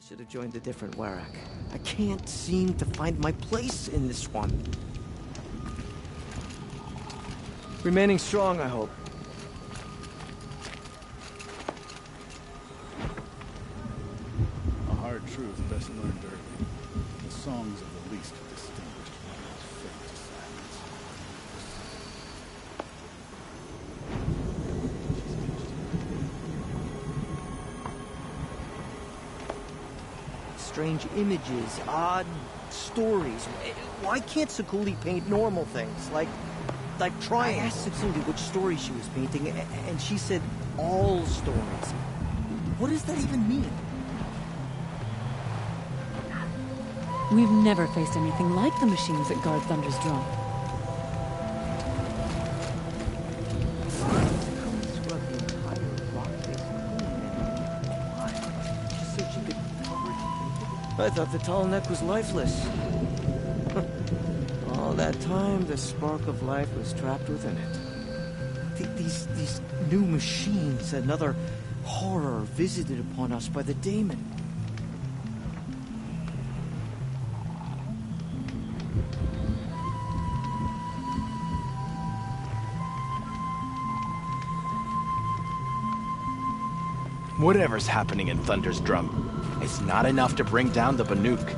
Should have joined a different Warrack. I can't seem to find my place in this one. Remaining strong, I hope. A hard truth best learned early. The songs of the least distinguished ones fade to silence. Strange images, odd stories. Why can't Sakuli paint normal things? Like try. I asked Sakuli which story she was painting, and she said all stories. What does that even mean? We've never faced anything like the machines that guard Thunder's drum. I thought the tall neck was lifeless. All that time, the spark of life was trapped within it. These new machines, another horror visited upon us by the daemon. Whatever's happening in Thunder's drum, it's not enough to bring down the Banuk.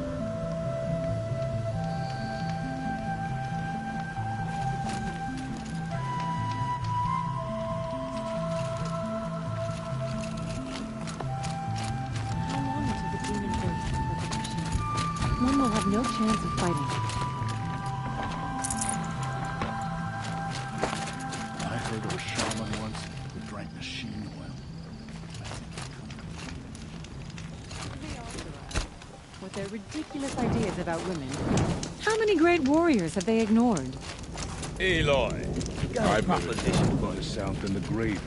How long until the demon bursts the machine? One will have no chance of fighting. I heard of a shaman once who drank machine oil. With their ridiculous ideas about women, how many great warriors have they ignored? Aloy, Got a I've never proposition seen for the you. sound in the grave.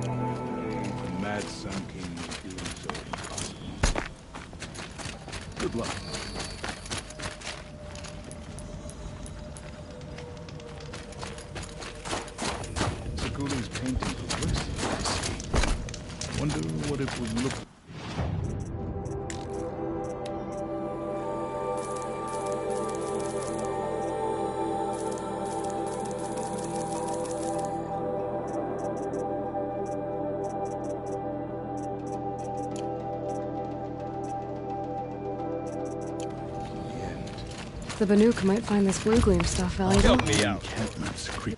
The Mad Sun King is doing so impossible. Good luck. Sakuli's painting progressive, I see. Wonder what it would look like. The Banuk might find this blue gleam stuff valuable. Help me out. Encampments creep.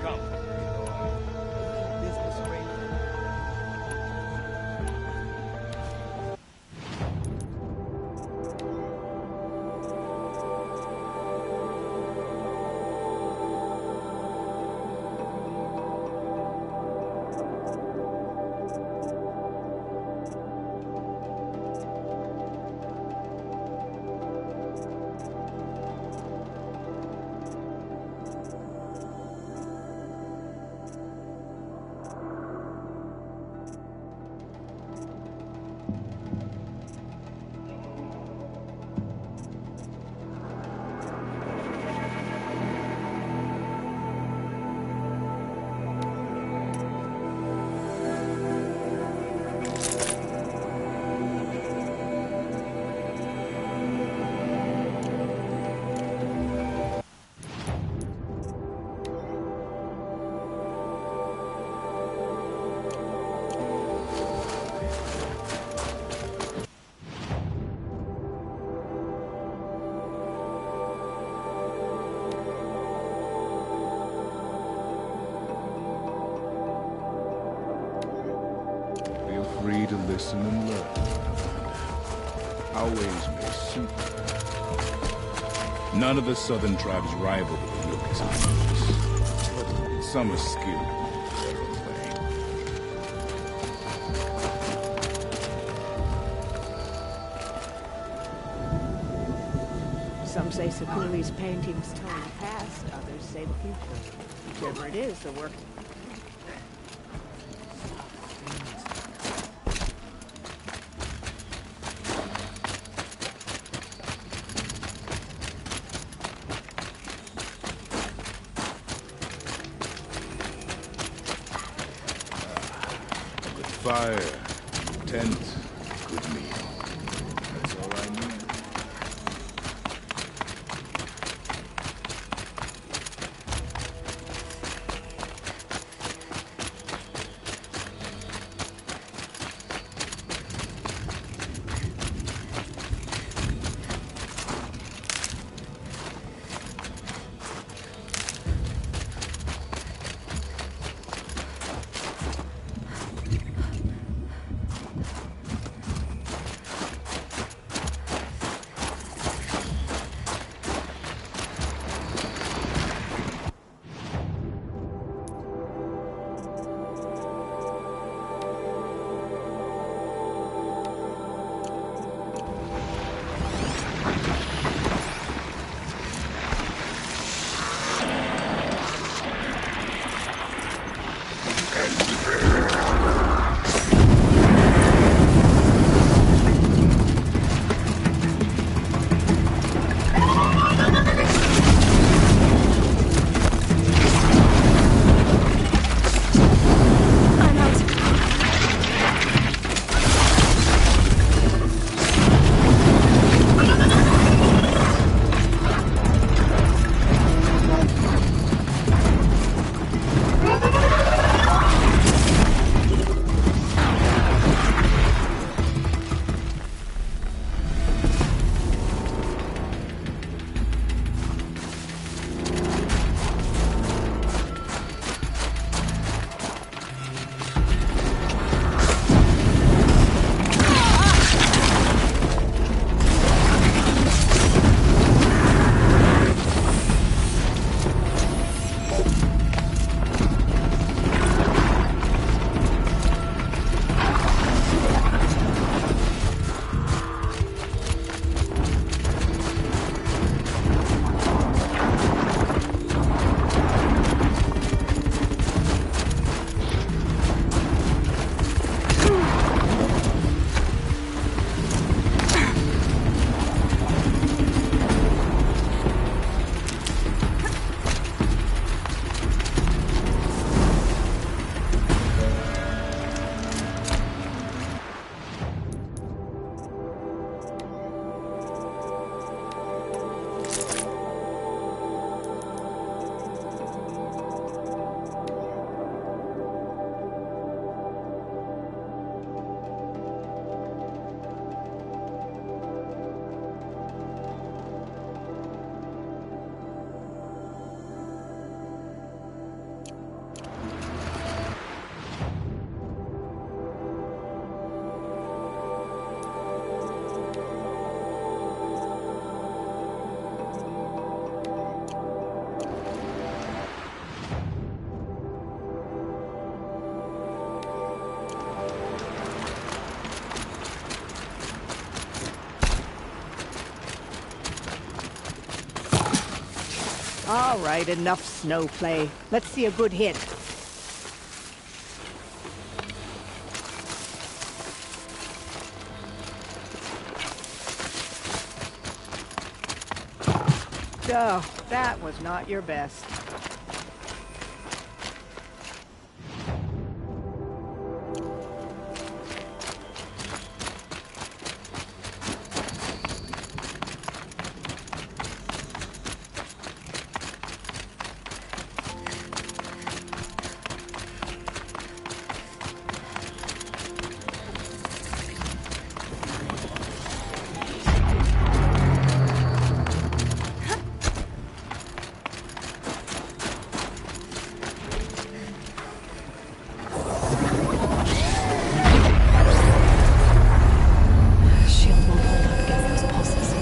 Business arrangement. Feel free to listen and learn. Our ways may suit you. None of the southern tribes rival the Lucas Hunters. Some are skilled in their own way. Some say Sakuli's paintings tell the past, others say the future. Whichever it is, the work... Good fire, tent, good meal. That's all I need. All right, enough snow play. Let's see a good hit. Oh, that was not your best. Shield won't hold up against those pulses.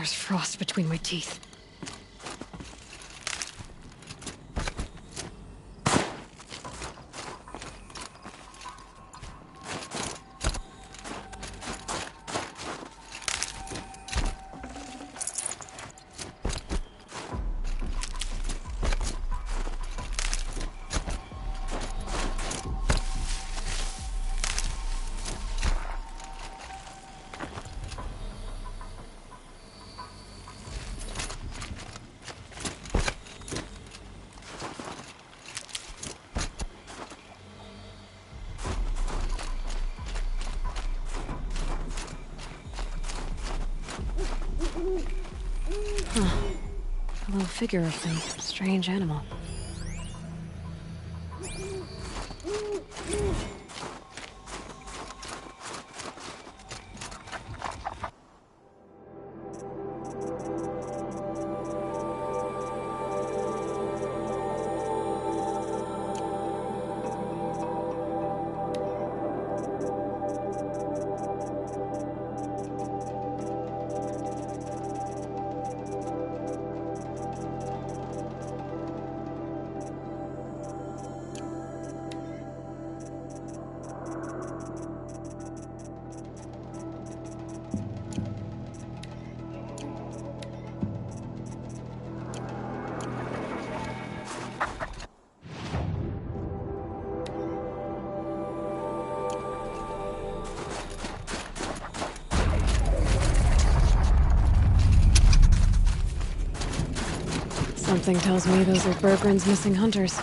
There's frost between my teeth. A little figure of some strange animal. Something tells me those are Bergren's missing hunters.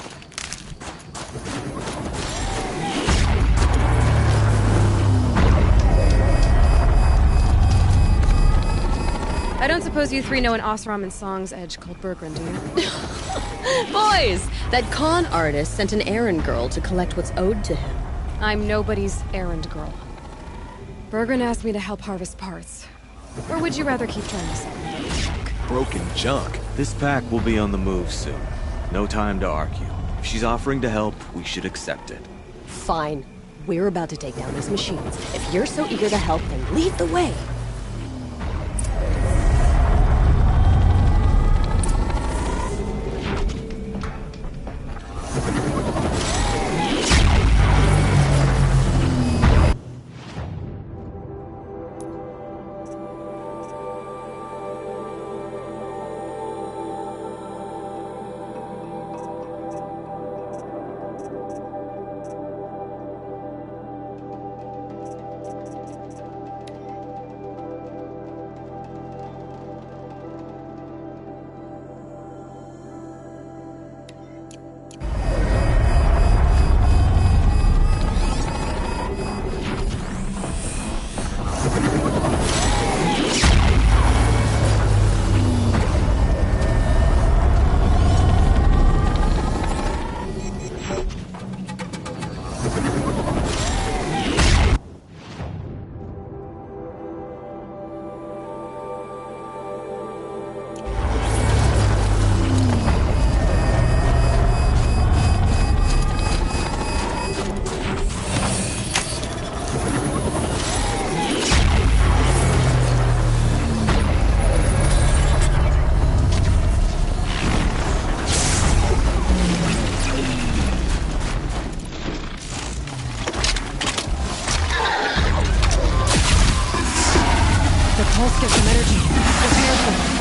I don't suppose you three know an Osram and Song's edge called Bergren, do you? Boys! That con artist sent an errand girl to collect what's owed to him. I'm nobody's errand girl. Bergren asked me to help harvest parts. Or would you rather keep trying to sell me? Broken junk. This pack will be on the move soon. No time to argue. If she's offering to help, we should accept it. Fine. We're about to take down those machines. If you're so eager to help, then lead the way. Let's get some energy. Let's hear some.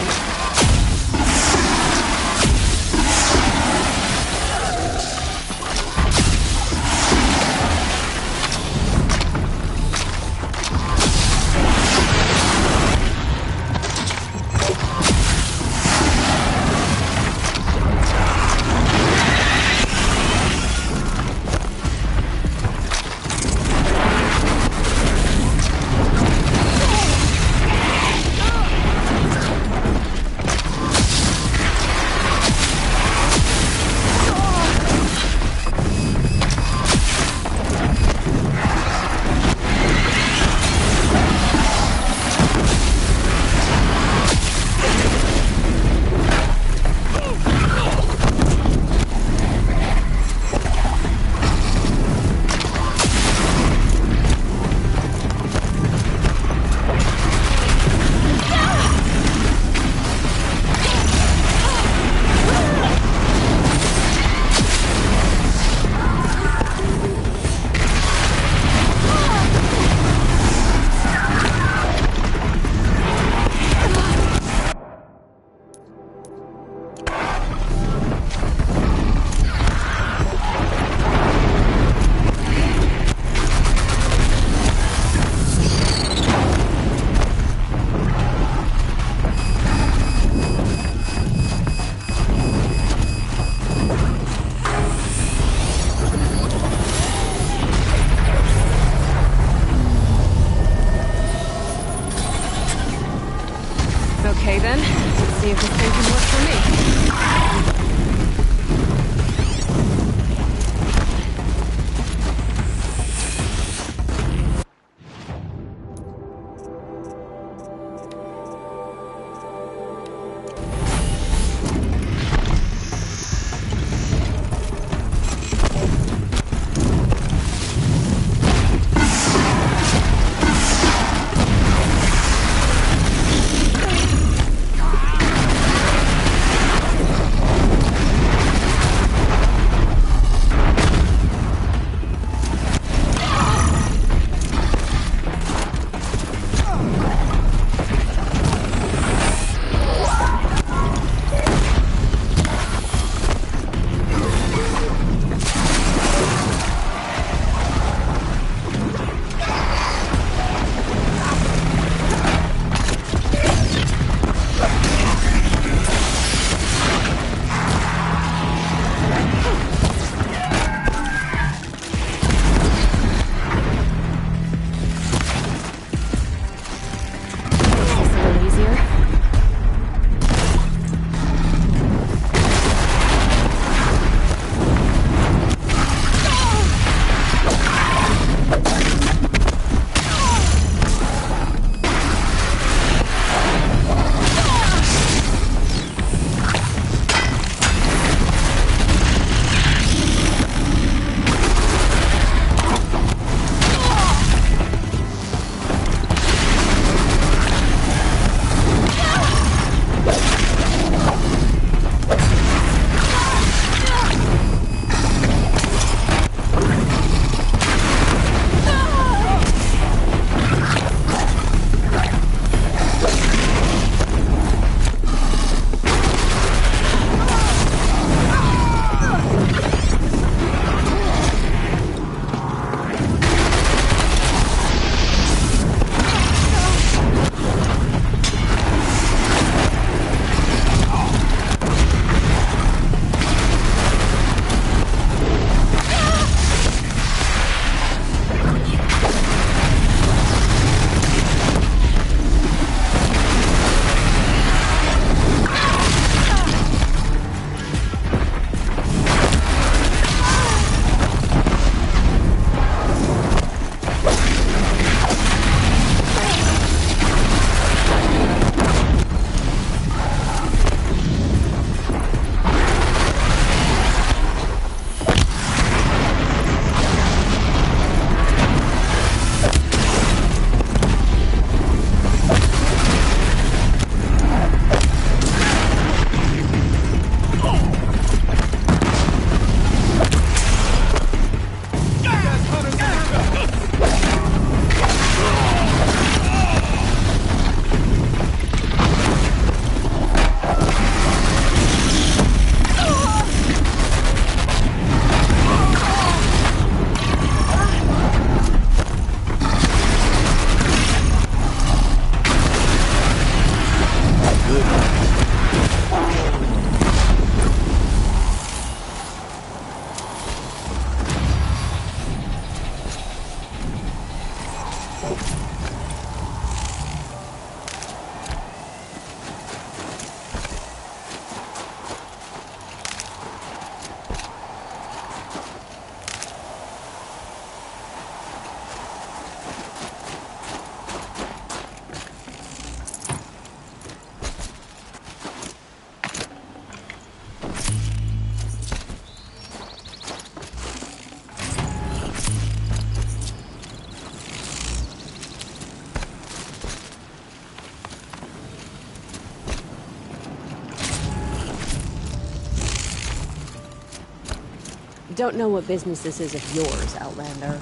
Don't know what business this is of yours, Outlander.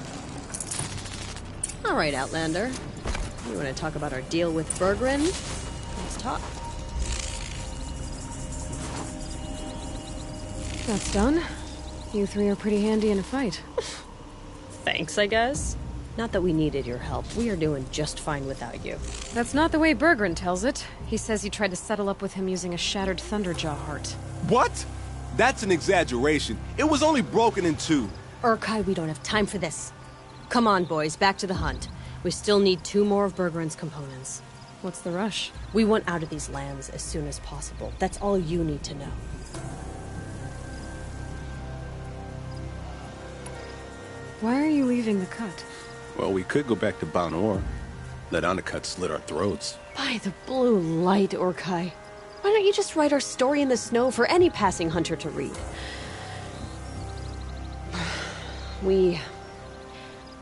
All right, Outlander. You want to talk about our deal with Berggren? Let's talk. That's done. You three are pretty handy in a fight. Thanks, I guess. Not that we needed your help. We are doing just fine without you. That's not the way Berggren tells it. He says you tried to settle up with him using a shattered Thunderjaw heart. What? That's an exaggeration. It was only broken in two. Urkai, we don't have time for this. Come on, boys, back to the hunt. We still need 2 more of Berggren's components. What's the rush? We want out of these lands as soon as possible. That's all you need to know. Why are you leaving the cut? Well, we could go back to Banor. Let Undercut slit our throats. By the blue light, Urkai. Why don't you just write our story in the snow for any passing hunter to read? We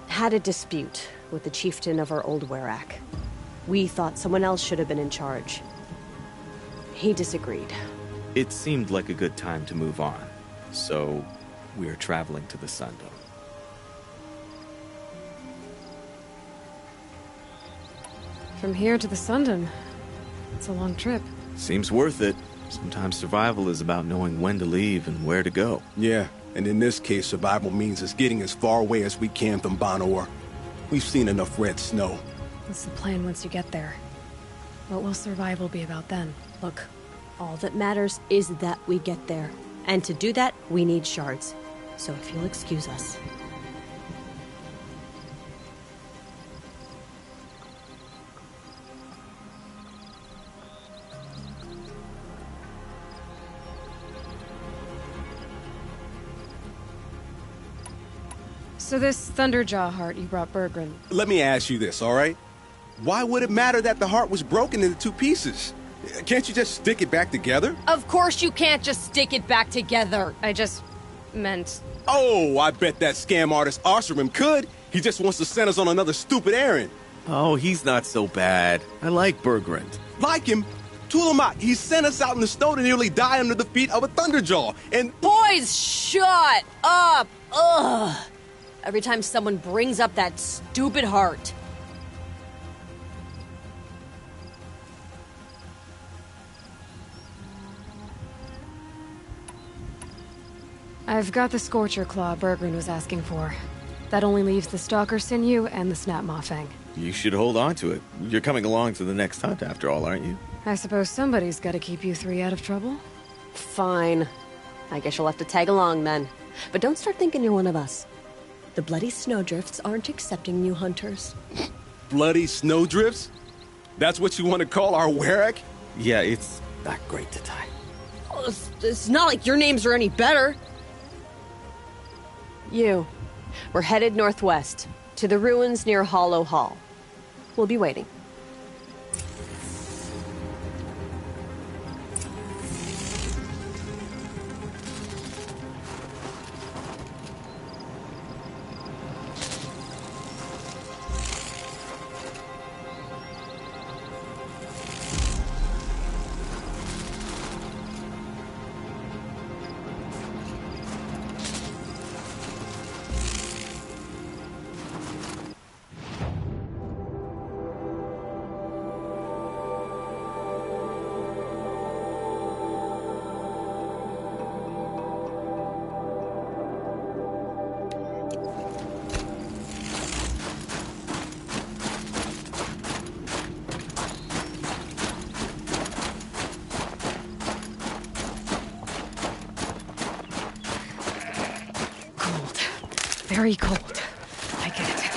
had a dispute with the chieftain of our old Werak. We thought someone else should have been in charge. He disagreed. It seemed like a good time to move on, so we're traveling to the Sundom. From here to the Sundom. It's a long trip. Seems worth it. Sometimes survival is about knowing when to leave and where to go. Yeah, and in this case, survival means us getting as far away as we can from Banor. We've seen enough red snow. What's the plan once you get there? What will survival be about then? Look, all that matters is that we get there. And to do that, we need shards. So if you'll excuse us. So this Thunderjaw heart you brought Berggren. Let me ask you this, all right? Why would it matter that the heart was broken into 2 pieces? Can't you just stick it back together? Of course you can't just stick it back together. I just meant... Oh, I bet that scam artist Arsarim could. He just wants to send us on another stupid errand. Oh, he's not so bad. I like Berggren. Like him? Tulamak, he sent us out in the snow to nearly die under the feet of a Thunderjaw, and... Boys, shut up! Ugh! Every time someone brings up that stupid heart. I've got the Scorcher Claw Berggren was asking for. That only leaves the Stalker Sinew and the Snap Maw Fang. You should hold on to it. You're coming along to the next hunt after all, aren't you? I suppose somebody's gotta keep you 3 out of trouble. Fine. I guess you'll have to tag along then. But don't start thinking you're one of us. The Bloody Snowdrifts aren't accepting new hunters. Bloody snowdrifts? That's what you want to call our Werak? Yeah, it's not great to tie. Oh, it's not like your names are any better. We're headed northwest, to the ruins near Hollow Hall. We'll be waiting. Very cold. I get it.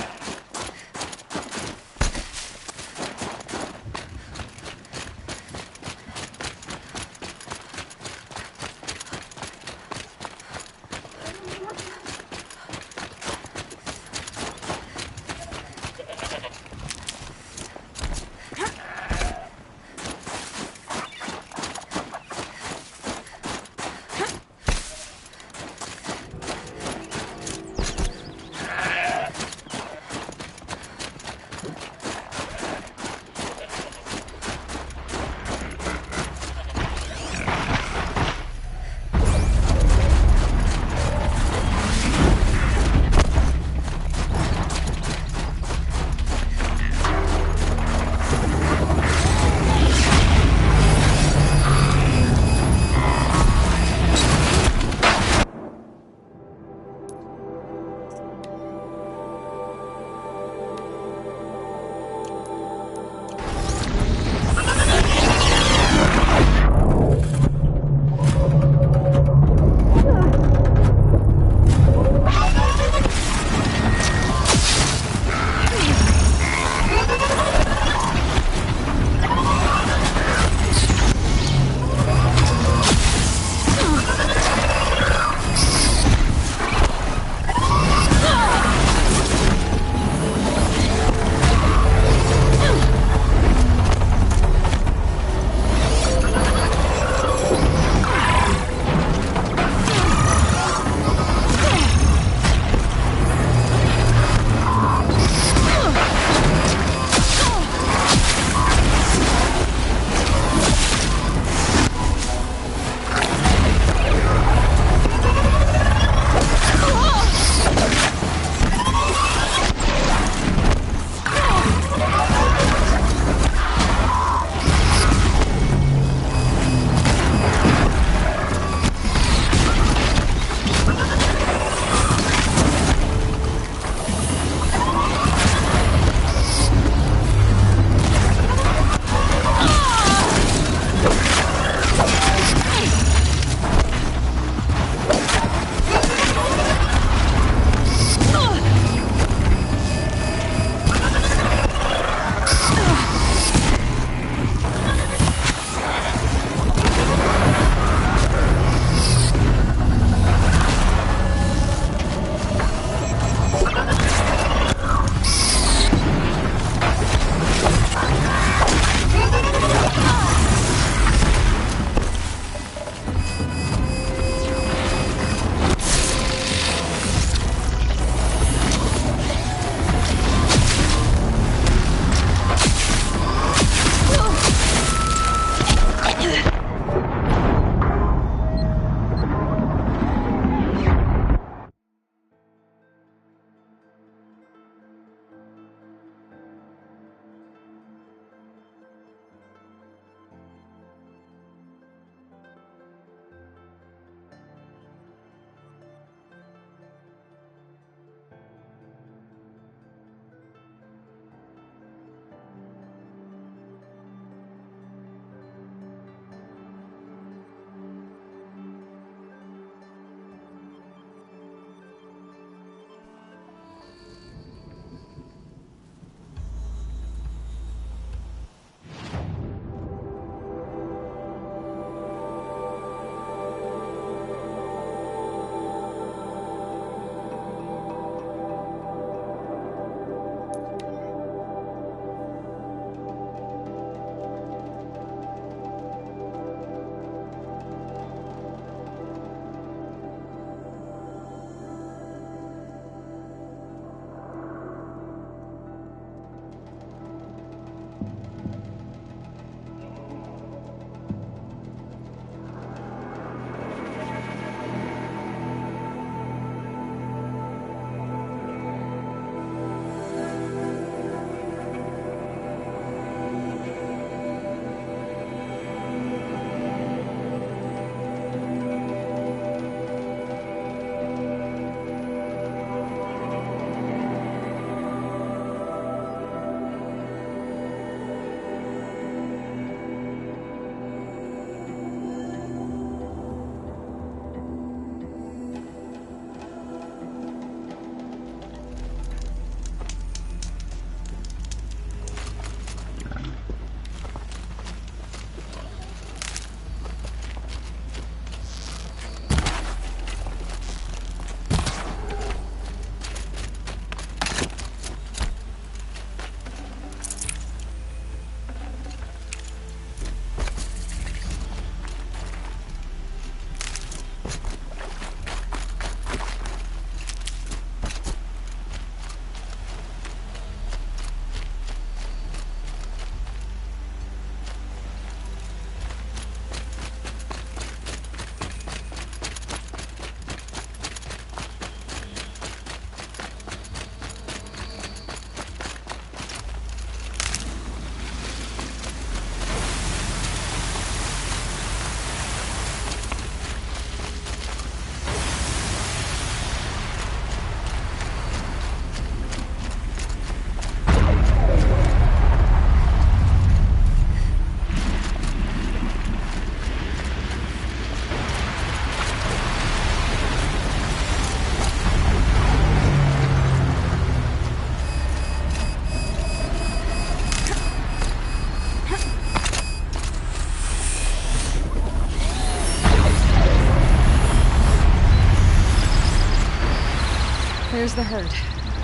There's the herd.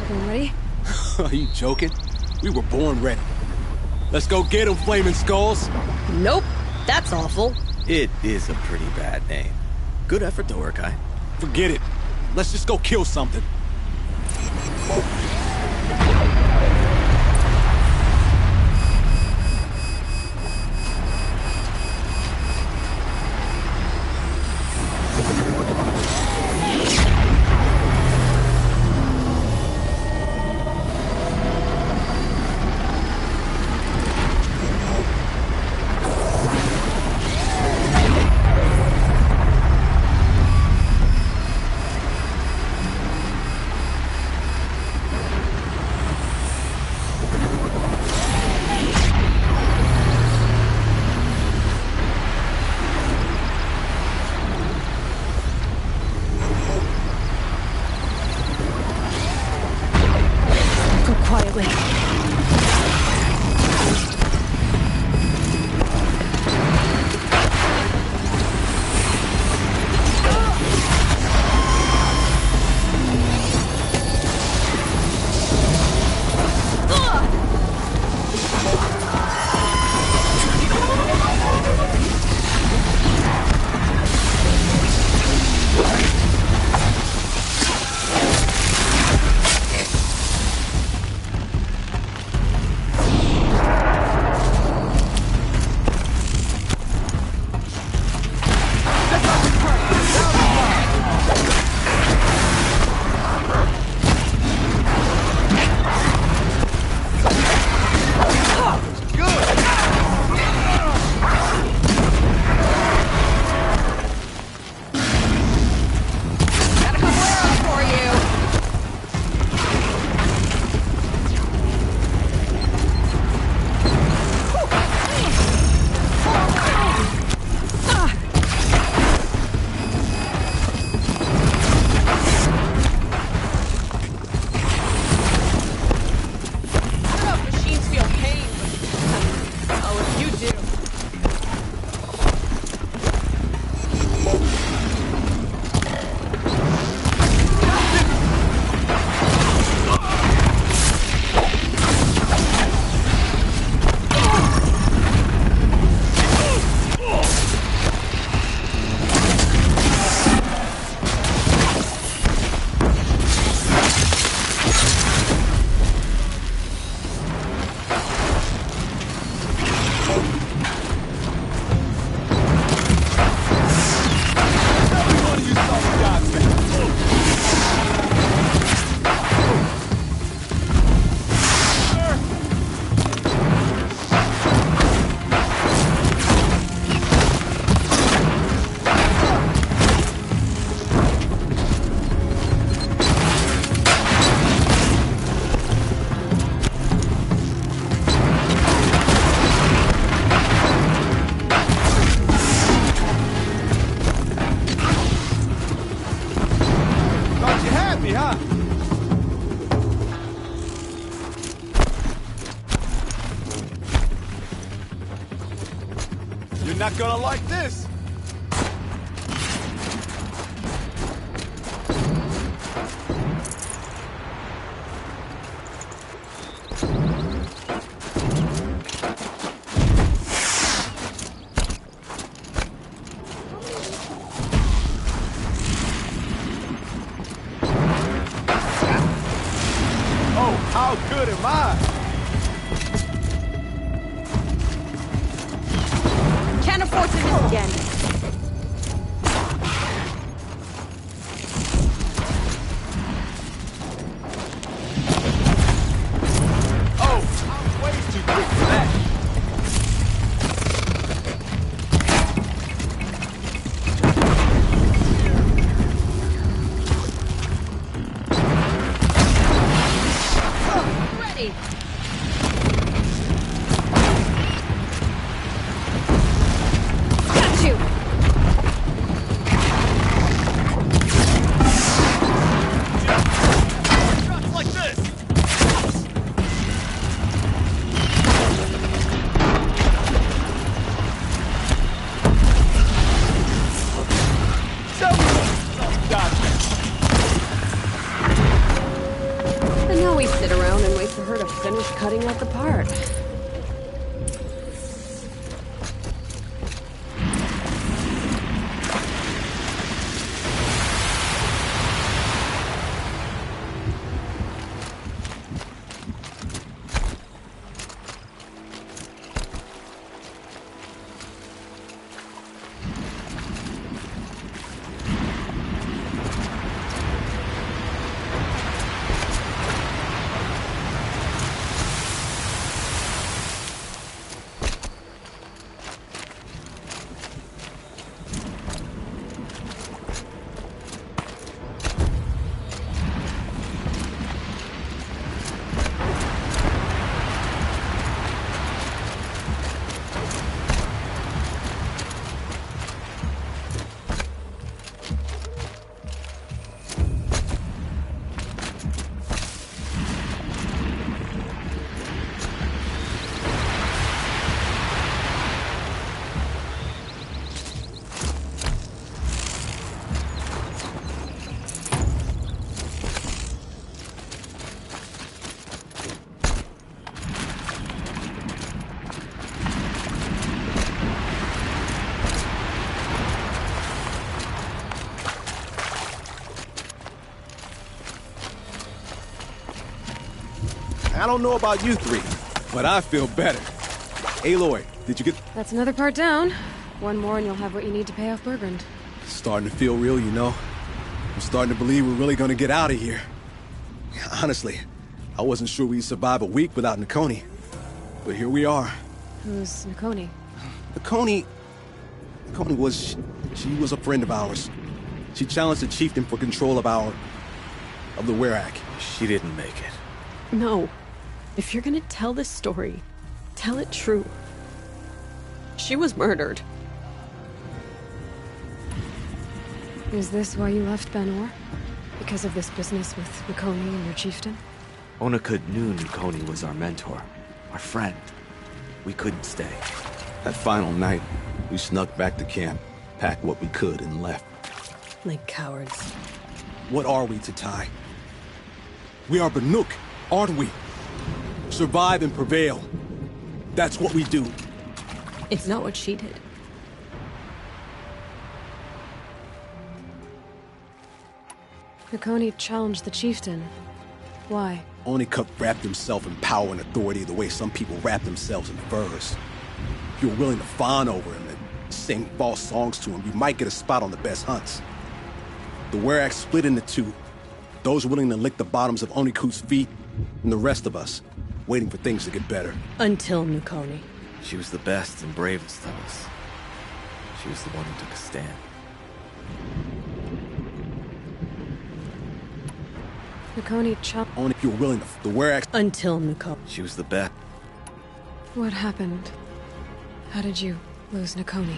Everyone ready? Are you joking? We were born ready. Let's go get them, Flaming Skulls. Nope. That's awful. It is a pretty bad name. Good effort though, Urkai. Forget it. Let's just go kill something. Quietly. You're not gonna like this! Oh, how good am I? Can't afford to miss again. Oh, I'm way too quick for that. Ready. Got you. Shots like this! Tell me what you dodge. we sit around and wait for her to finish cutting out the part. I don't know about you three, but I feel better. Aloy, did you get... That's another part down. One more and you'll have what you need to pay off Bergrand. Starting to feel real, you know. I'm starting to believe we're really gonna get out of here. Honestly, I wasn't sure we'd survive a week without Nakoni. But here we are. Who's Nakoni? Nakoni was... She was a friend of ours. She challenged the chieftain for control of the Werak. She didn't make it. No. If you're gonna tell this story, tell it true. She was murdered. Is this why you left Ben-Or? Because of this business with Nakoni and your chieftain? Onikut knew Nakoni was our mentor, our friend. We couldn't stay. That final night, we snuck back to camp, packed what we could, and left. Like cowards. What are we, Tatai? We are Banuk, aren't we? Survive and prevail. That's what we do. It's not what she did. Nakoni challenged the chieftain. Why? Onikut wrapped himself in power and authority the way some people wrap themselves in furs. If you're willing to fawn over him and sing false songs to him, you might get a spot on the best hunts. The Werak split into two. Those willing to lick the bottoms of Onikut's feet, and the rest of us, waiting for things to get better. Until Nakoni. She was the best and bravest of us. She was the one who took a stand. Nakoni chopped... Only if you're willing to... The Werak... Until Nakoni. She was the best. What happened? How did you lose Nakoni?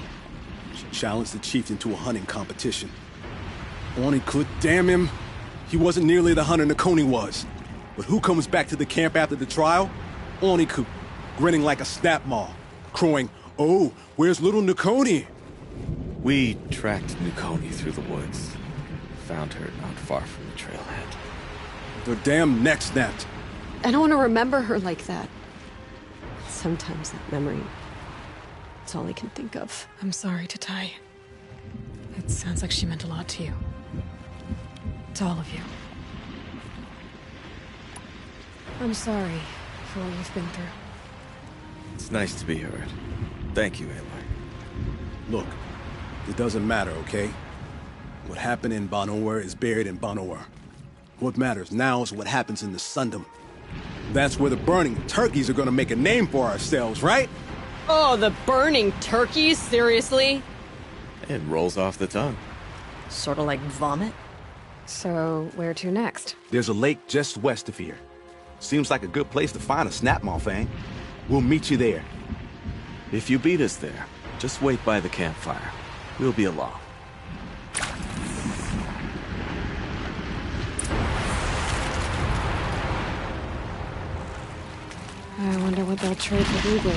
She challenged the chieftain to a hunting competition. Onikut, damn him. He wasn't nearly the hunter Nakoni was. But who comes back to the camp after the trial? Onikut, grinning like a snap maw, crowing, "Oh, where's little Nakoni?" We tracked Nakoni through the woods. Found her not far from the trailhead. Their damn neck snapped. I don't want to remember her like that. Sometimes that memory... It's all I can think of. I'm sorry, Tatai. It sounds like she meant a lot to you. To all of you. I'm sorry for what you've been through. It's nice to be heard. Thank you, Aloy. Look, it doesn't matter, okay? What happened in Ban-Or is buried in Ban-Or. What matters now is what happens in the Sundom. That's where the burning turkeys are gonna make a name for ourselves, right? Oh, the burning turkeys? Seriously? It rolls off the tongue. Sort of like vomit? So, where to next? There's a lake just west of here. Seems like a good place to find a snapmaw fang. We'll meet you there. If you beat us there, just wait by the campfire. We'll be along. I wonder what they'll trade for Ugly.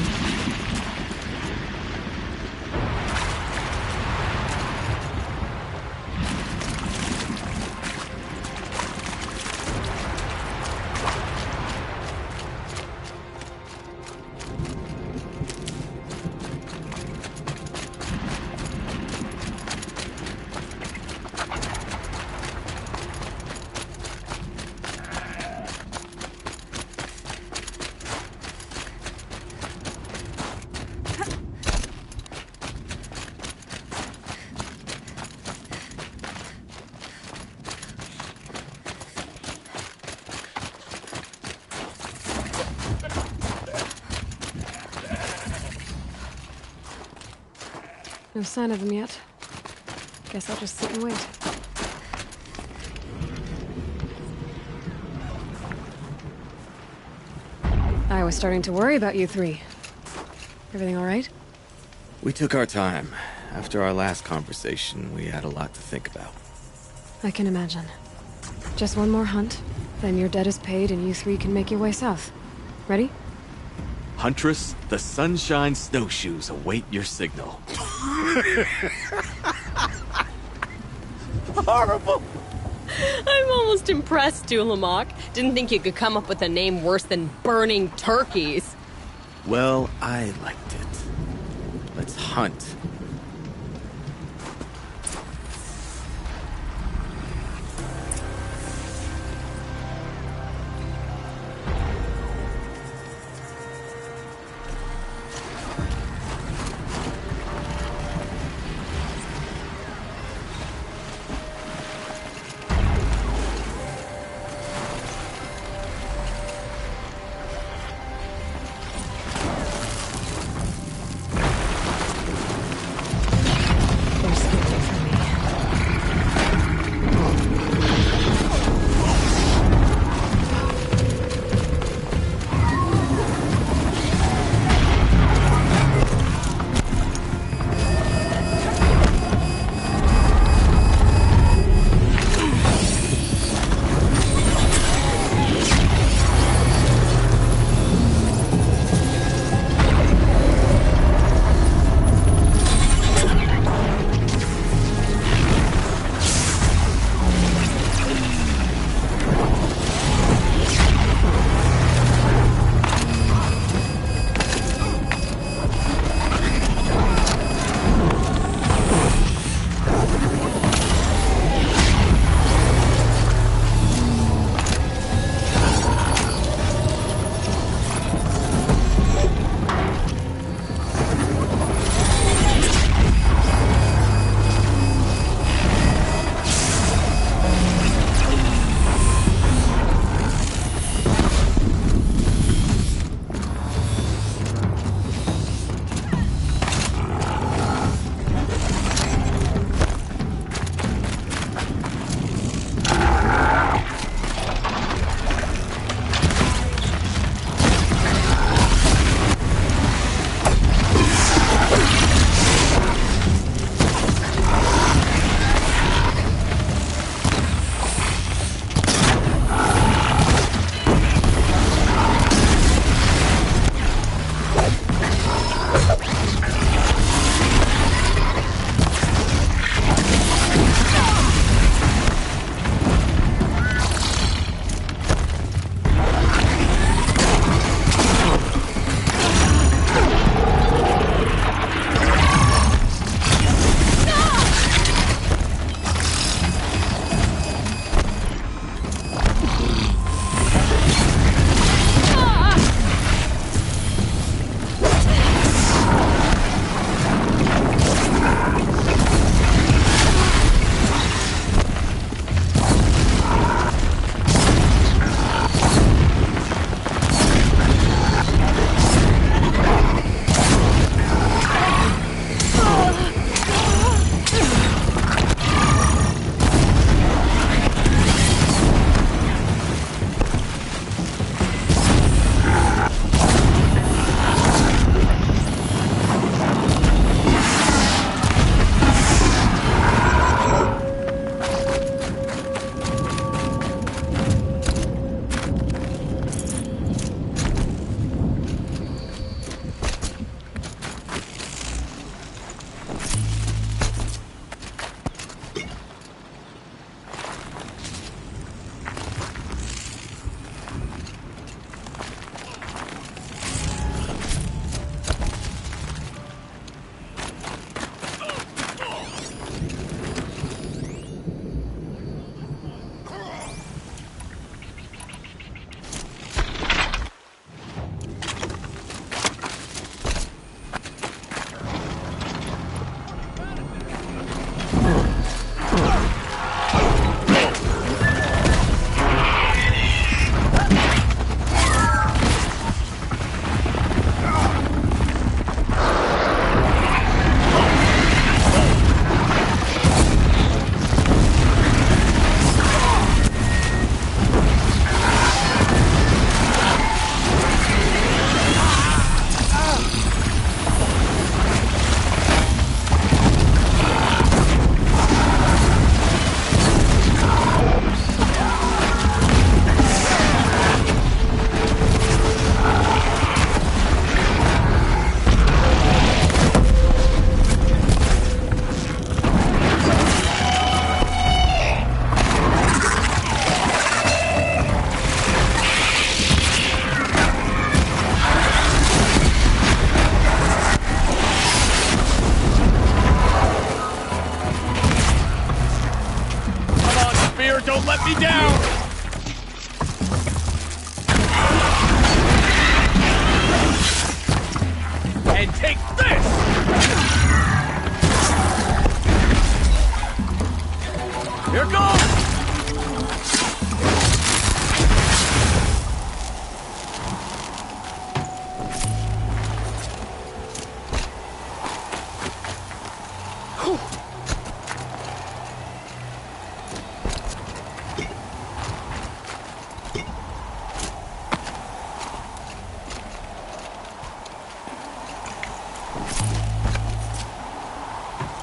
No sign of them yet. Guess I'll just sit and wait. I was starting to worry about you three. Everything all right? We took our time. After our last conversation, we had a lot to think about. I can imagine. Just one more hunt, then your debt is paid and you three can make your way south. Ready? Huntress, the Sunshine Snowshoes await your signal. Horrible. I'm almost impressed, Dulamok. Didn't think you could come up with a name worse than Burning Turkeys. Well, I liked it. Let's hunt.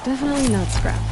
Definitely not scrap.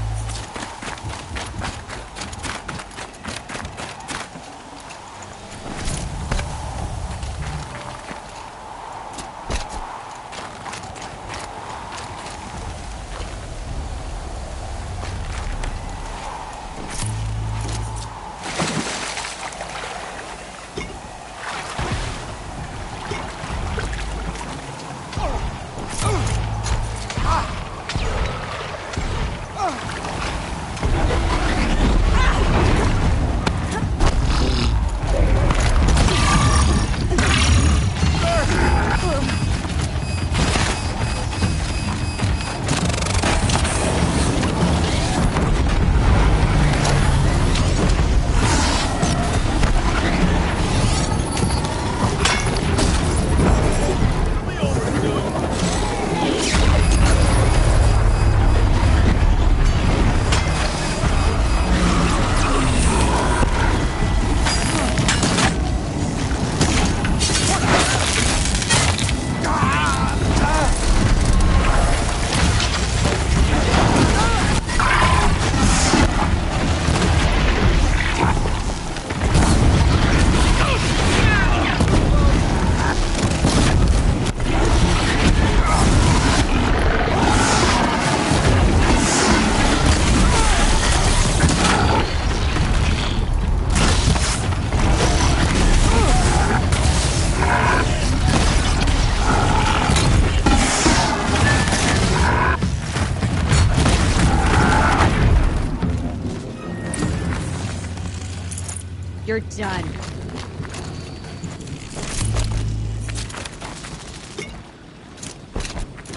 You're done.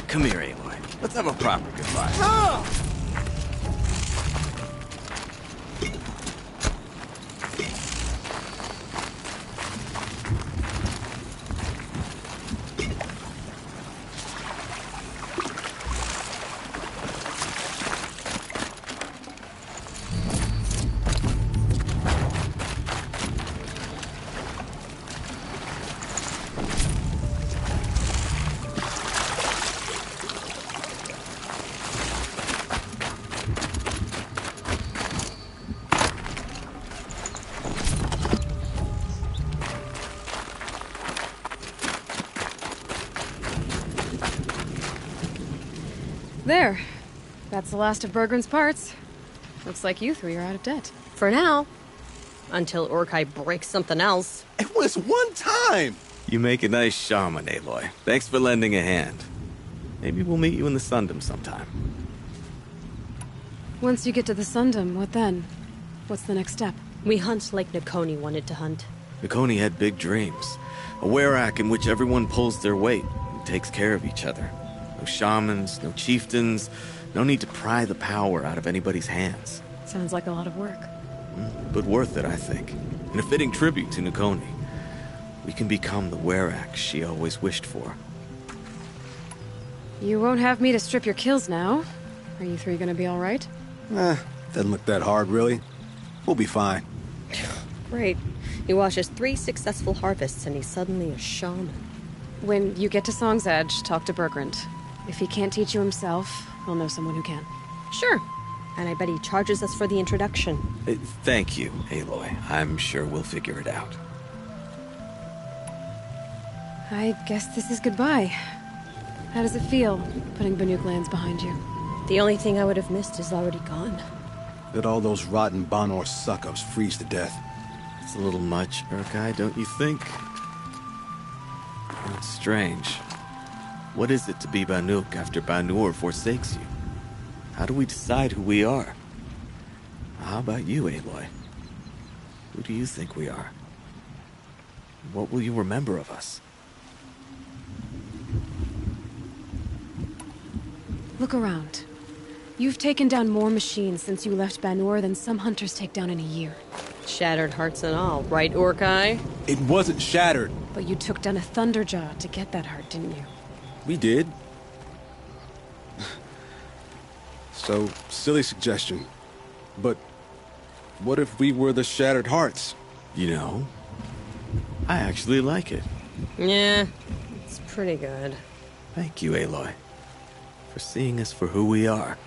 Come here, Aloy. Let's have a proper goodbye. There. That's the last of Bergren's parts. Looks like you three are out of debt. For now. Until Urkai breaks something else. It was one time! You make a nice shaman, Aloy. Thanks for lending a hand. Maybe we'll meet you in the Sundom sometime. Once you get to the Sundom, what then? What's the next step? We hunt like Nakoni wanted to hunt. Nakoni had big dreams. A Werak in which everyone pulls their weight and takes care of each other. No shamans, no chieftains, no need to pry the power out of anybody's hands. Sounds like a lot of work. But worth it, I think. And a fitting tribute to Nakoni. We can become the Werak she always wished for. You won't have me to strip your kills now. Are you three gonna be alright? Doesn't look that hard, really. We'll be fine. Great. He watches 3 successful harvests and he's suddenly a shaman. When you get to Song's Edge, talk to Bergrand. If he can't teach you himself, we'll know someone who can. Sure. And I bet he charges us for the introduction. Thank you, Aloy. I'm sure we'll figure it out. I guess this is goodbye. How does it feel, putting Banuk lands behind you? The only thing I would have missed is already gone. Let all those rotten Banor suck-ups freeze to death. It's a little much, Urkai, don't you think? It's strange. What is it to be Banuk after Banur forsakes you? How do we decide who we are? How about you, Aloy? Who do you think we are? What will you remember of us? Look around. You've taken down more machines since you left Banur than some hunters take down in a year. Shattered hearts and all, right, Urkai? It wasn't shattered. But you took down a Thunderjaw to get that heart, didn't you? We did. So, silly suggestion. But what if we were the Shattered Hearts? You know, I actually like it. Yeah, it's pretty good. Thank you, Aloy, for seeing us for who we are.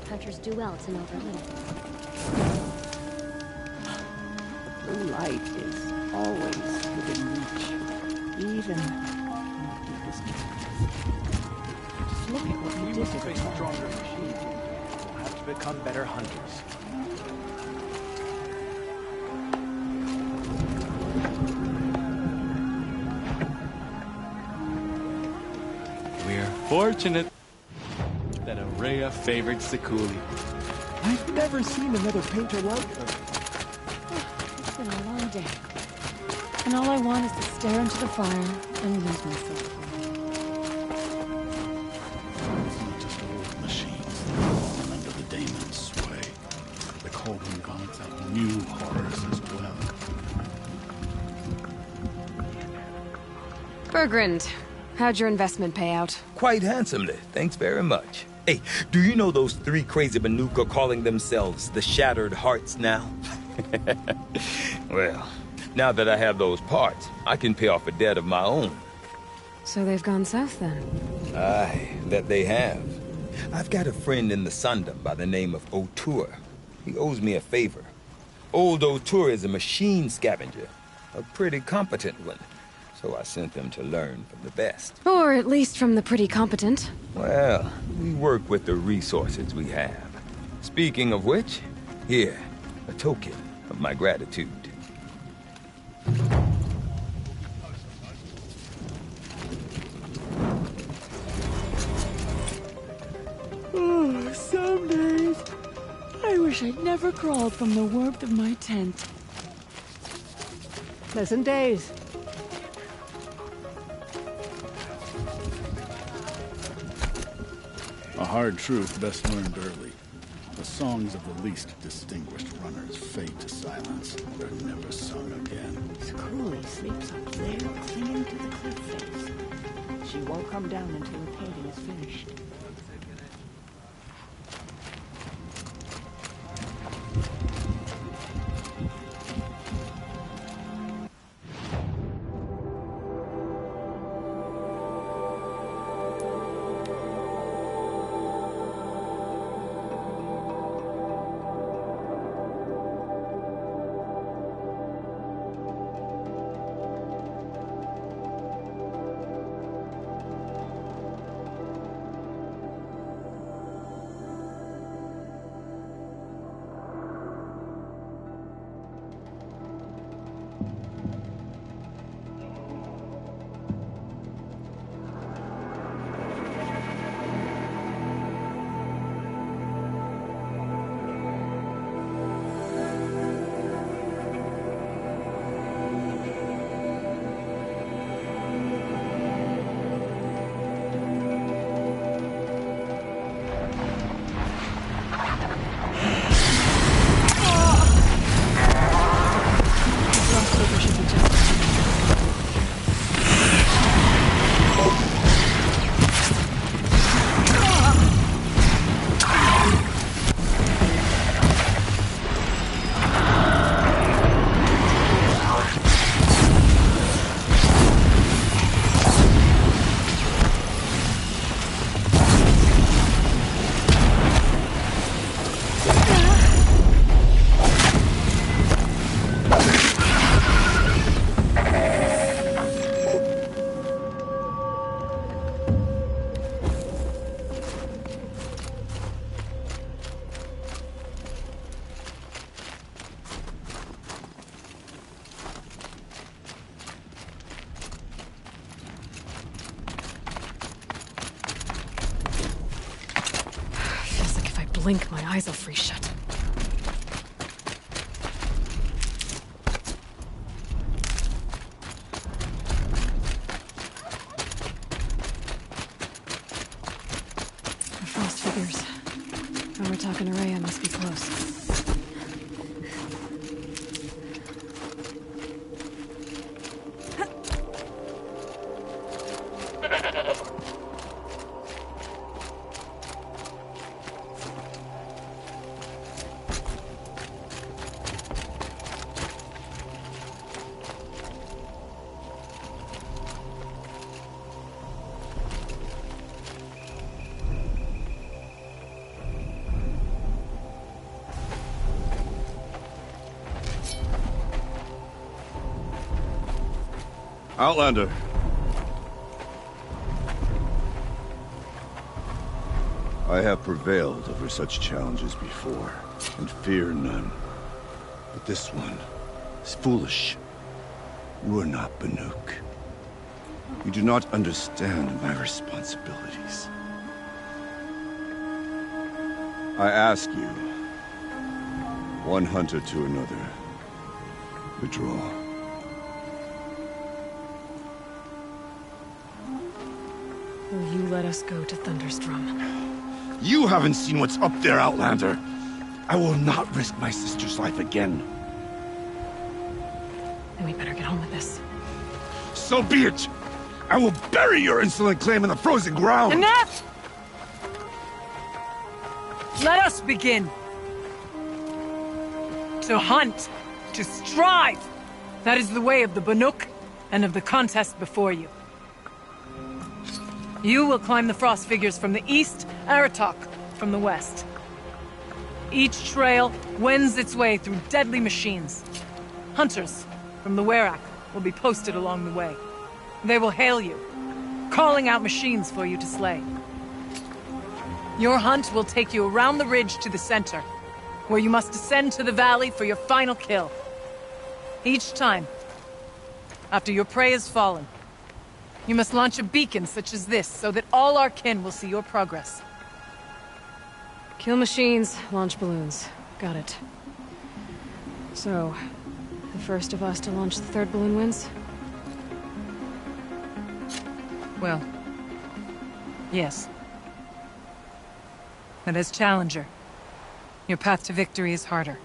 hunters do well to know their limits. The blue light is always within reach, even in the deepest darkness. Just look at what we We did must to the face farm. stronger machines. We'll have to become better hunters. We're fortunate that Araya favored Sekuli. I've never seen another painter like her. It's been a long day. And all I want is to stare into the fire and lose myself. It's not just old machines that are fallen under the Daemon's sway. The Cauldron vomits out new horrors as well. Bergrand, how'd your investment pay out? Quite handsomely, thanks very much. Hey, do you know those three crazy Banuk are calling themselves the Shattered Hearts now? Well, now that I have those parts, I can pay off a debt of my own. So they've gone south then? Aye, that they have. I've got a friend in the Sundom by the name of O'Toole. He owes me a favor. Old O'Toole is a machine scavenger, a pretty competent one. So I sent them to learn from the best. Or at least from the pretty competent. Well, we work with the resources we have. Speaking of which, here, a token of my gratitude. Oh, some days, I wish I'd never crawled from the warmth of my tent. Pleasant days. A hard truth best learned early. The songs of the least distinguished runners fade to silence. They're never sung again. Sekuli sleeps up there, clinging to the cliff face. She won't come down until the painting is finished. Blink, my eyes will freeze shut. The frost figures. When we're talking Araya, must be close. Outlander. I have prevailed over such challenges before, and fear none. But this one is foolish. You are not Banuk. You do not understand my responsibilities. I ask you, one hunter to another, withdraw. Will you let us go to Thunderstrom? You haven't seen what's up there, Outlander. I will not risk my sister's life again. Then we better get on with this. So be it! I will bury your insolent claim in the frozen ground! Enough! Let us begin. To hunt, to strive. That is the way of the Banuk and of the contest before you. You will climb the frost figures from the east, Aratok from the west. Each trail wends its way through deadly machines. Hunters from the Werak will be posted along the way. They will hail you, calling out machines for you to slay. Your hunt will take you around the ridge to the center, where you must descend to the valley for your final kill. Each time, after your prey has fallen, you must launch a beacon such as this, so that all our kin will see your progress. Kill machines, launch balloons. Got it. So, the first of us to launch the third balloon wins? Well, yes. But as Challenger, your path to victory is harder.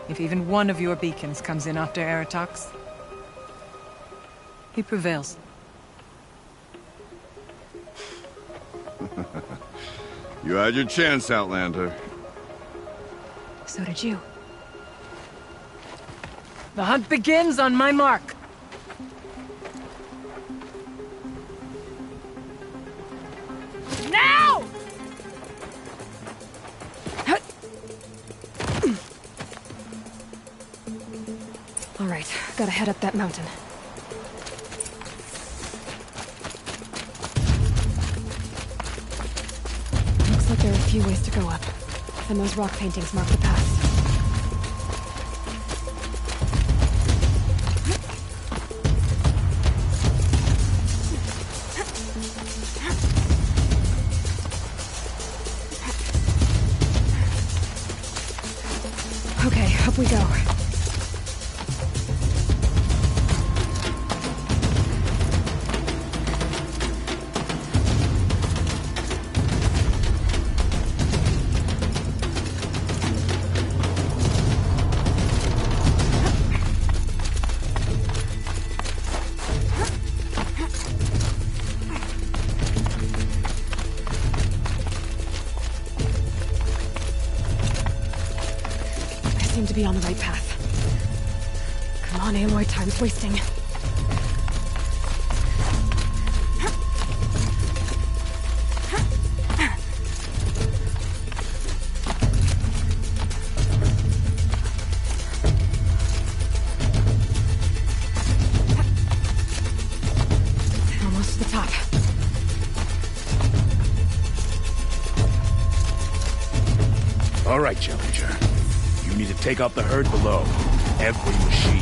If even one of your beacons comes in after Aratox, he prevails. You had your chance, Outlander. So did you. The hunt begins on my mark. Now! All right, gotta head up that mountain. Looks like there are a few ways to go up, and those rock paintings mark the path. Okay, up we go. Seem to be on the right path. Come on, Aloy, time's wasting. Almost to the top. All right, Challenger. You need to take out the herd below. Every machine.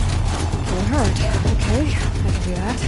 The herd. Okay, I can do that.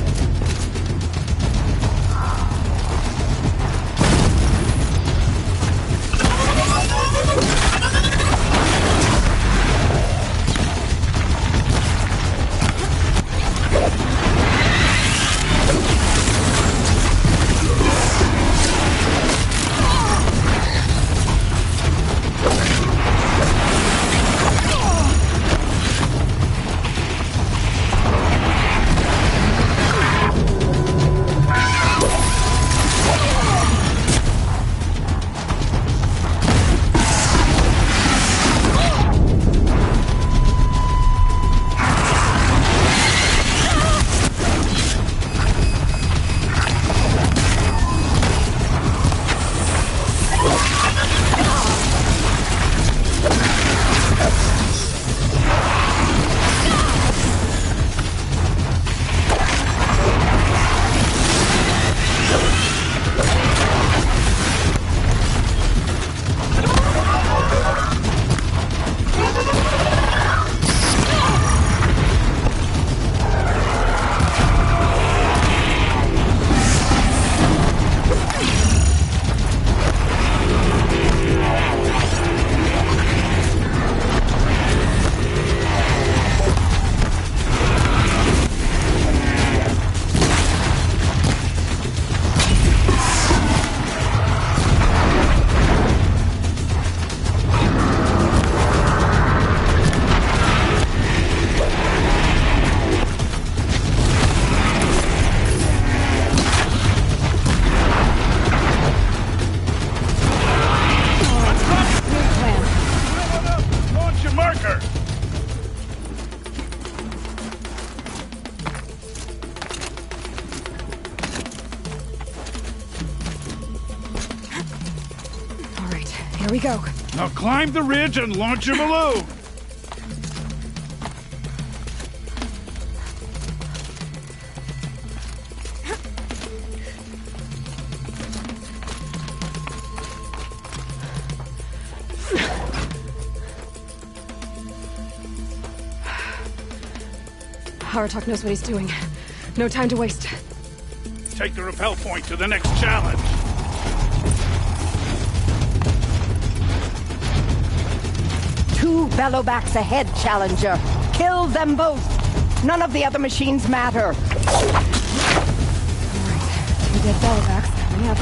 Here we go. Now climb the ridge and launch your balloon. Aratak knows what he's doing. No time to waste. Take the rappel point to the next challenge. Two Bellowbacks ahead, Challenger. Kill them both. None of the other machines matter. Alright. We did Bellowbacks. Yep.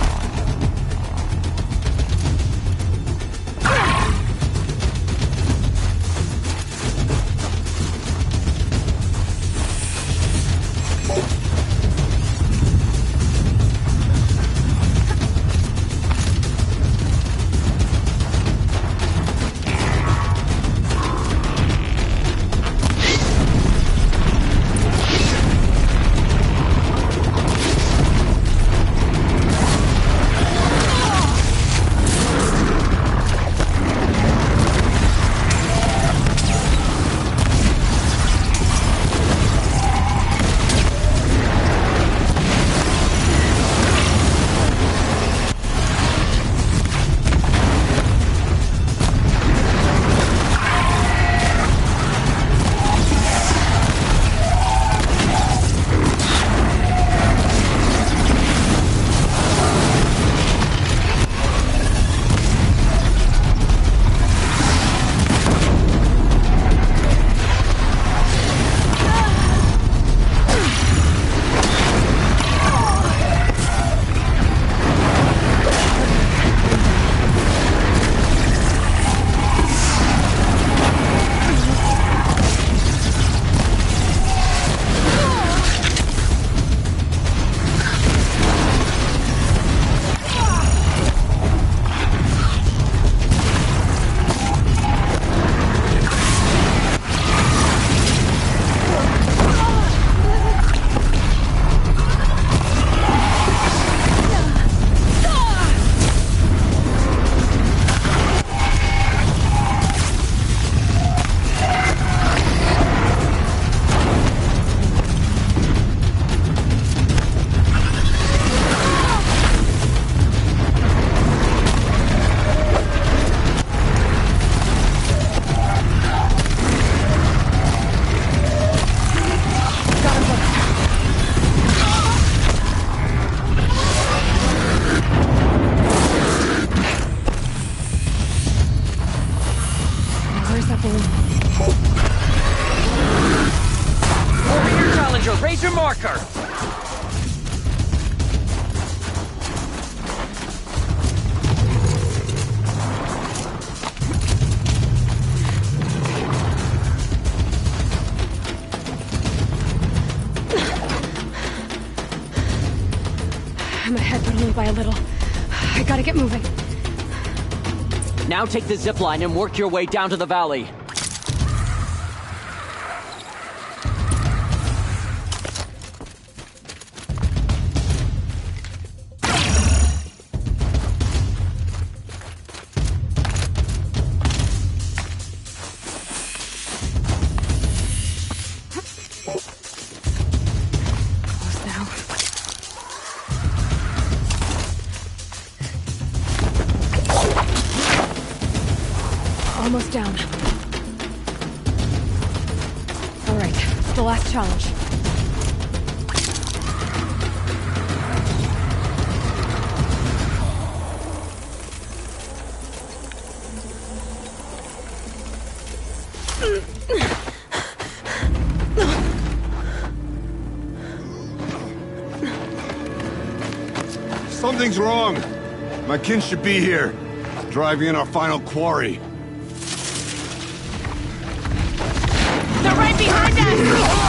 Raise your marker! I'm ahead, but only by a little. I gotta get moving. Now take the zip line and work your way down to the valley. Almost down. All right, it's the last challenge. Something's wrong. My kin should be here, driving in our final quarry. They're right behind us!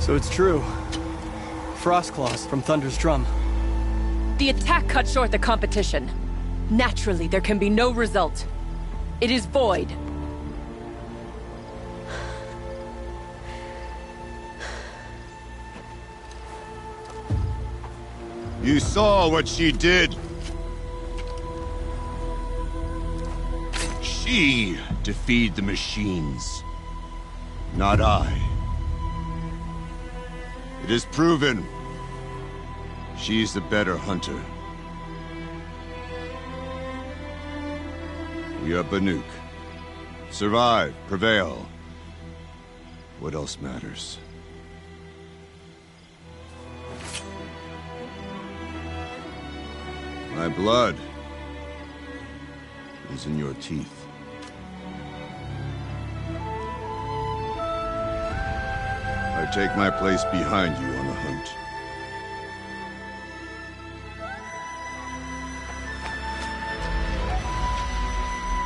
So it's true. Frostclaws from Thunder's drum. The attack cut short the competition. Naturally, there can be no result. It is void. You saw what she did. She defeated the machines, not I. It is proven. She's the better hunter. We are Banuk. Survive, prevail. What else matters? My blood is in your teeth. I take my place behind you on the hunt.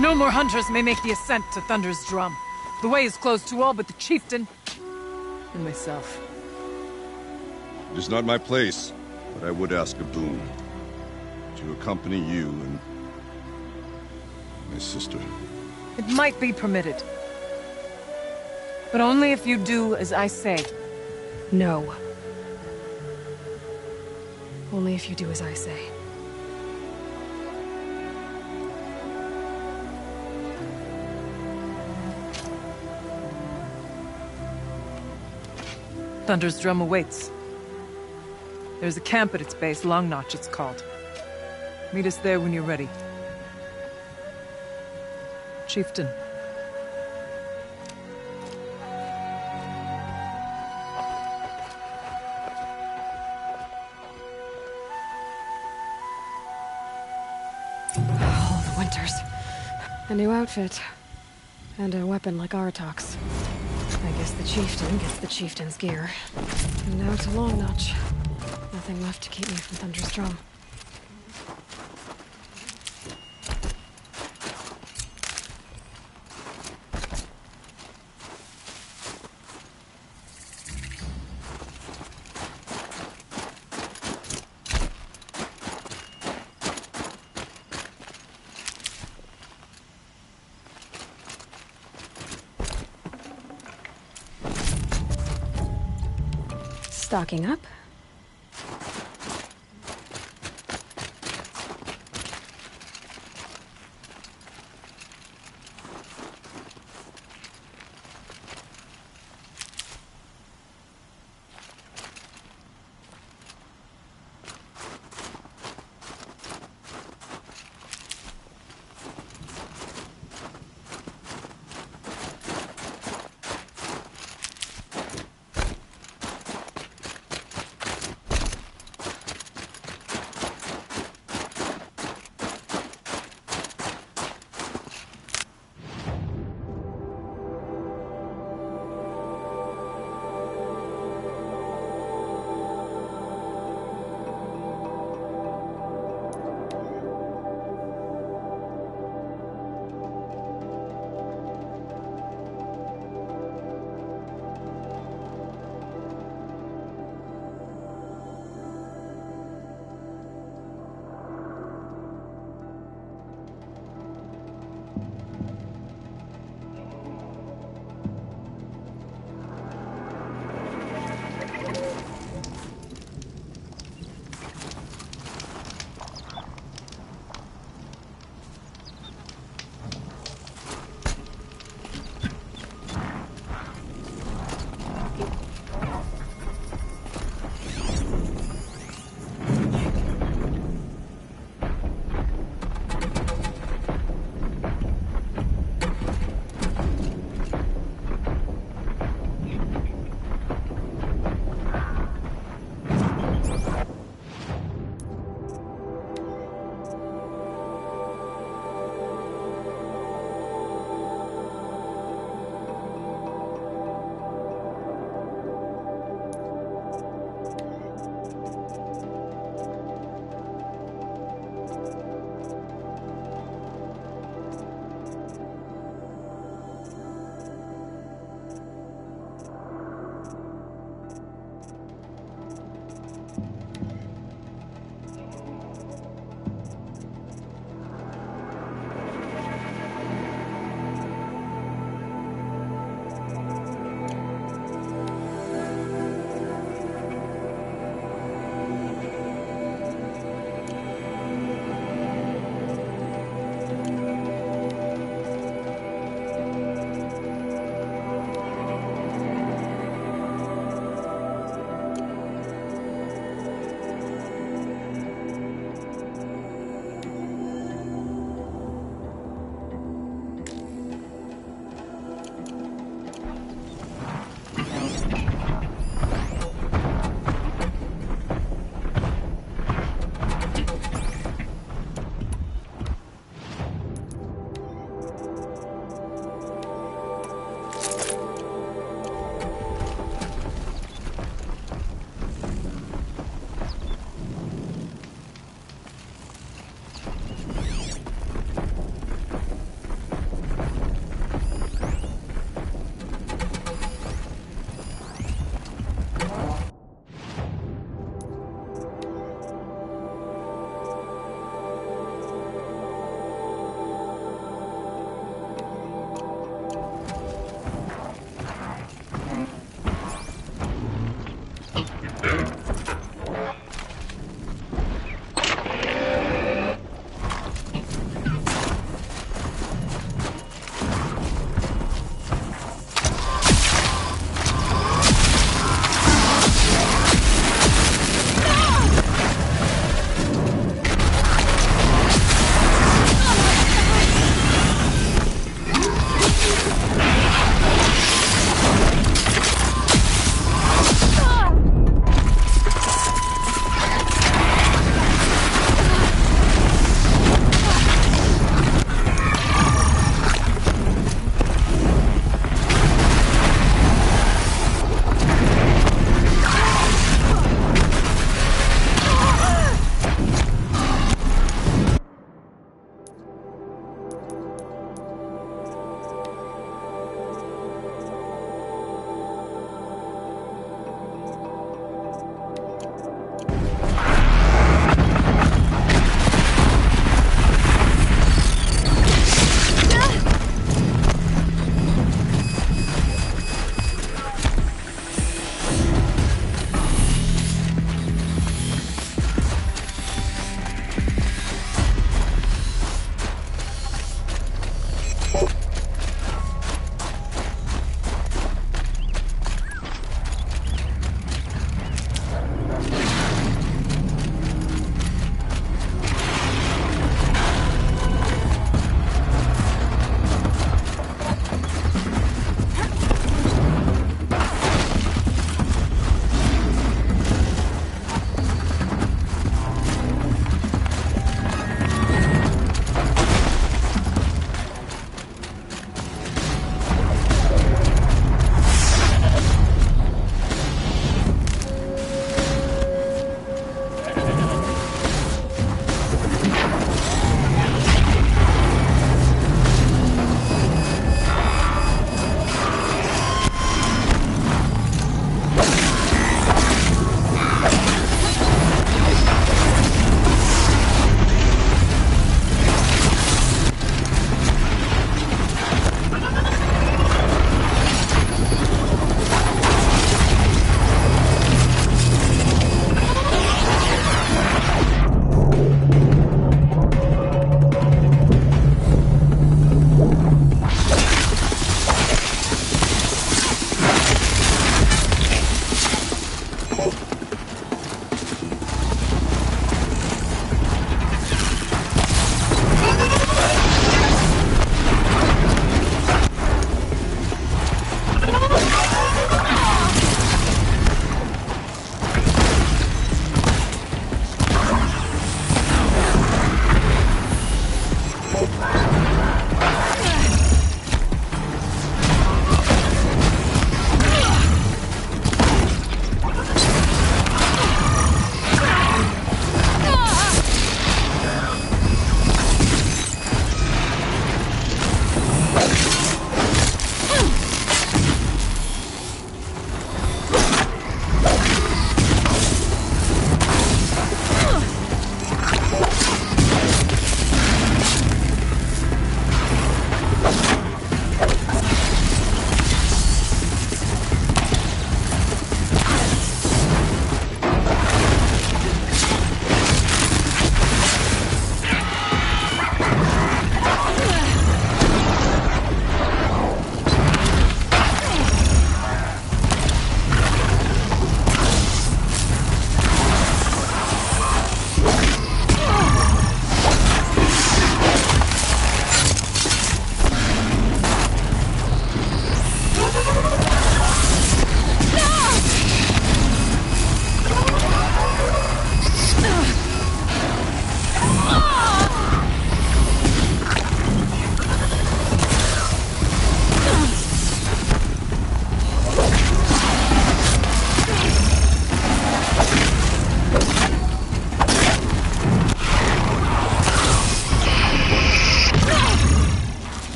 No more hunters may make the ascent to Thunder's drum. The way is closed to all but the chieftain and myself. It is not my place, but I would ask a boon. To accompany you and my sister. It might be permitted. But only if you do as I say. No. Only if you do as I say. Thunder's drum awaits. There's a camp at its base, Long Notch it's called. Meet us there when you're ready. Chieftain. All the Winters. A new outfit. And a weapon like Aratok's. I guess the chieftain gets the chieftain's gear. And now to Long Notch. Nothing left to keep me from Thunder's drum. Stocking up.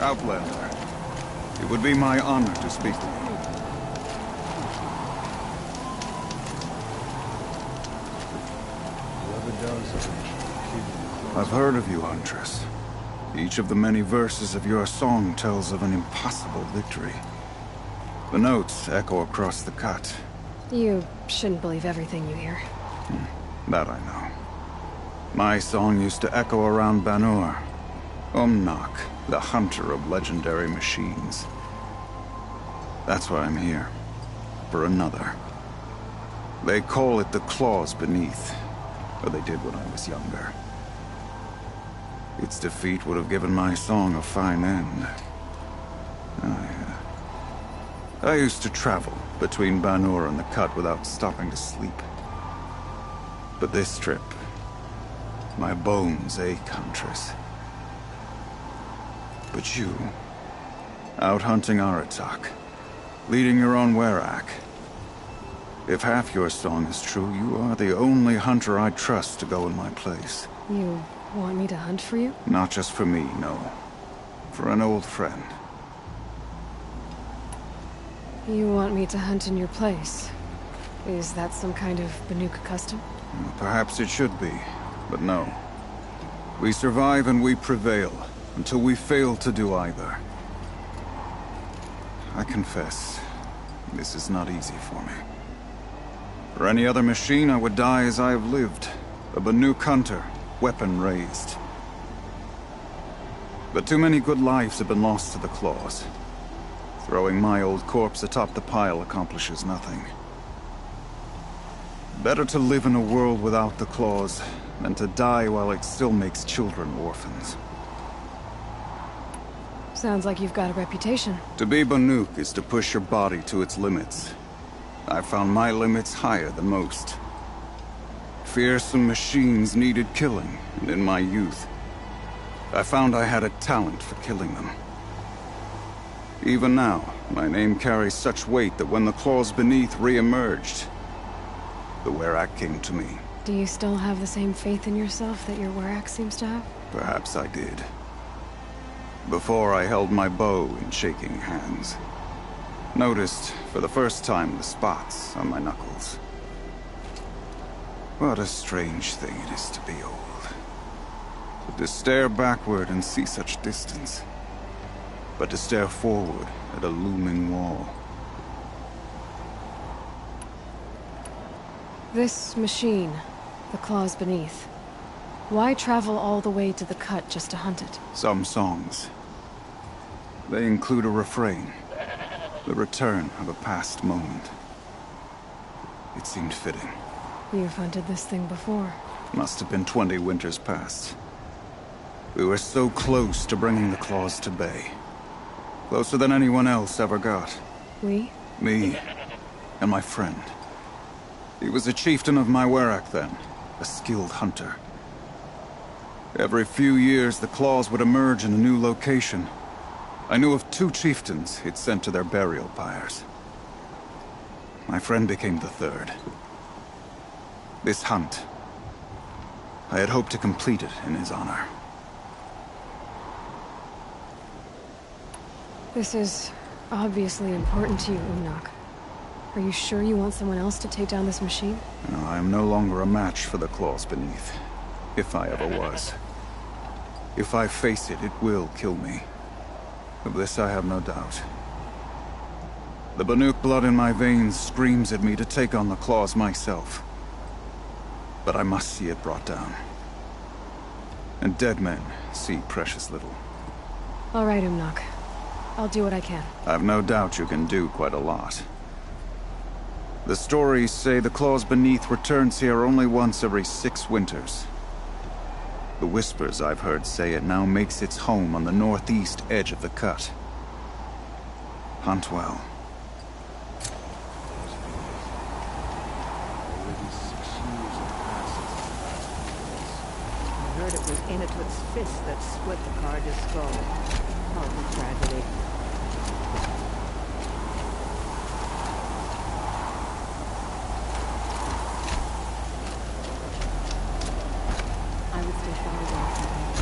Outlander, it would be my honor to speak with you. I've heard of you, Huntress. Each of the many verses of your song tells of an impossible victory. The notes echo across the cut. You shouldn't believe everything you hear. That I know. My song used to echo around Banur. Umnak, the hunter of legendary machines. That's why I'm here. For another. They call it the Claws Beneath. Or they did when I was younger. Its defeat would have given my song a fine end. I used to travel between Banur and the Cut without stopping to sleep. But this trip, my bones ache, Huntress. But you, out hunting Aratak, leading your own Werak. If half your song is true, you are the only hunter I trust to go in my place. You want me to hunt for you? Not just for me, no. For an old friend. You want me to hunt in your place? Is that some kind of Banuk custom? Perhaps it should be, but no. We survive and we prevail, until we fail to do either. I confess, this is not easy for me. For any other machine, I would die as I have lived. A Banuk hunter, weapon raised. But too many good lives have been lost to the Claws. Throwing my old corpse atop the pile accomplishes nothing. Better to live in a world without the Claws than to die while it still makes children orphans. Sounds like you've got a reputation. To be Banuk is to push your body to its limits. I found my limits higher than most. Fearsome machines needed killing, and in my youth, I found I had a talent for killing them. Even now, my name carries such weight that when the Claws Beneath re-emerged, the Werak came to me. Do you still have the same faith in yourself that your Werak seems to have? Perhaps I did. Before I held my bow in shaking hands. Noticed, for the first time, the spots on my knuckles. What a strange thing it is to be old. But to stare backward and see such distance. But to stare forward at a looming wall. This machine, the Claws Beneath. Why travel all the way to the Cut just to hunt it? Some songs. They include a refrain. The return of a past moment. It seemed fitting. You've hunted this thing before. Must have been 20 winters past. We were so close to bringing the Claws to bay. Closer than anyone else ever got. We? Me. And my friend. He was a chieftain of my Werak then. A skilled hunter. Every few years, the Claws would emerge in a new location. I knew of 2 chieftains he'd sent to their burial pyres. My friend became the 3rd. This hunt, I had hoped to complete it in his honor. This is obviously important to you, Umnak. Are you sure you want someone else to take down this machine? No, I am no longer a match for the Claws Beneath. If I ever was. If I face it, it will kill me. Of this I have no doubt. The Banuk blood in my veins screams at me to take on the Claws myself. But I must see it brought down. And dead men see precious little. All right, Umnak. I'll do what I can. I've no doubt you can do quite a lot. The stories say the Claws Beneath returns here only once every 6 winters. The whispers I've heard say it now makes its home on the northeast edge of the Cut. Hunt well. I heard it was Inatut's fist that split the Carter's skull. Horrible tragedy.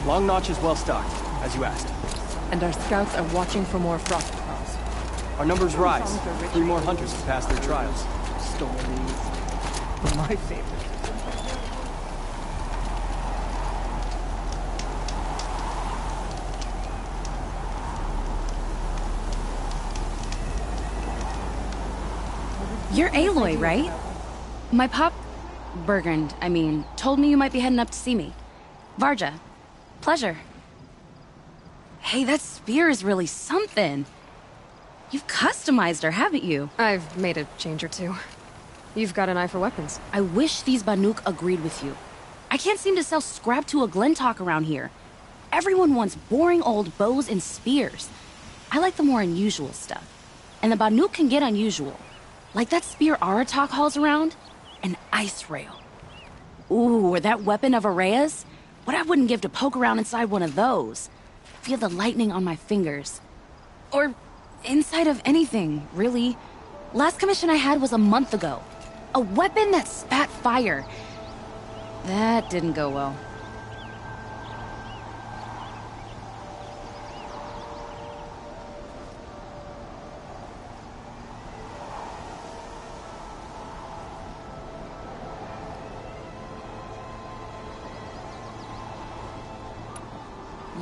Long Notch is well stocked, as you asked. and our scouts are watching for more frost claws. Our numbers rise. 3 more hunters have passed their trials. Stories. My favorite. You're Aloy, right? My pop... Bergrand, I mean, told me you might be heading up to see me. Varja. Pleasure. Hey, that spear is really something. You've customized her, haven't you? I've made a change or two. You've got an eye for weapons. I wish these Banuk agreed with you. I can't seem to sell scrap to a Glentalk around here. Everyone wants boring old bows and spears. I like the more unusual stuff. And the Banuk can get unusual. Like that spear Aratak hauls around. An ice rail. Ooh, or that weapon of Araya's? What I wouldn't give to poke around inside one of those. Feel the lightning on my fingers. Or inside of anything, really. Last commission I had was a month ago. A weapon that spat fire. That didn't go well.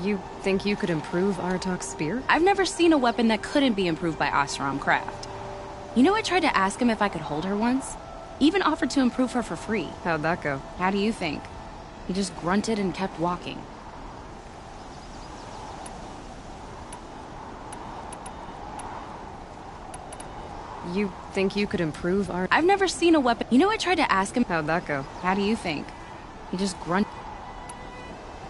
You think you could improve Aratak's spear? I've never seen a weapon that couldn't be improved by Oseram Craft. You know, I tried to ask him if I could hold her once. Even offered to improve her for free. How'd that go? How do you think? He just grunted and kept walking. You think you could improve Aratak? I've never seen a weapon... You know, I tried to ask him... How'd that go? How do you think? He just grunted.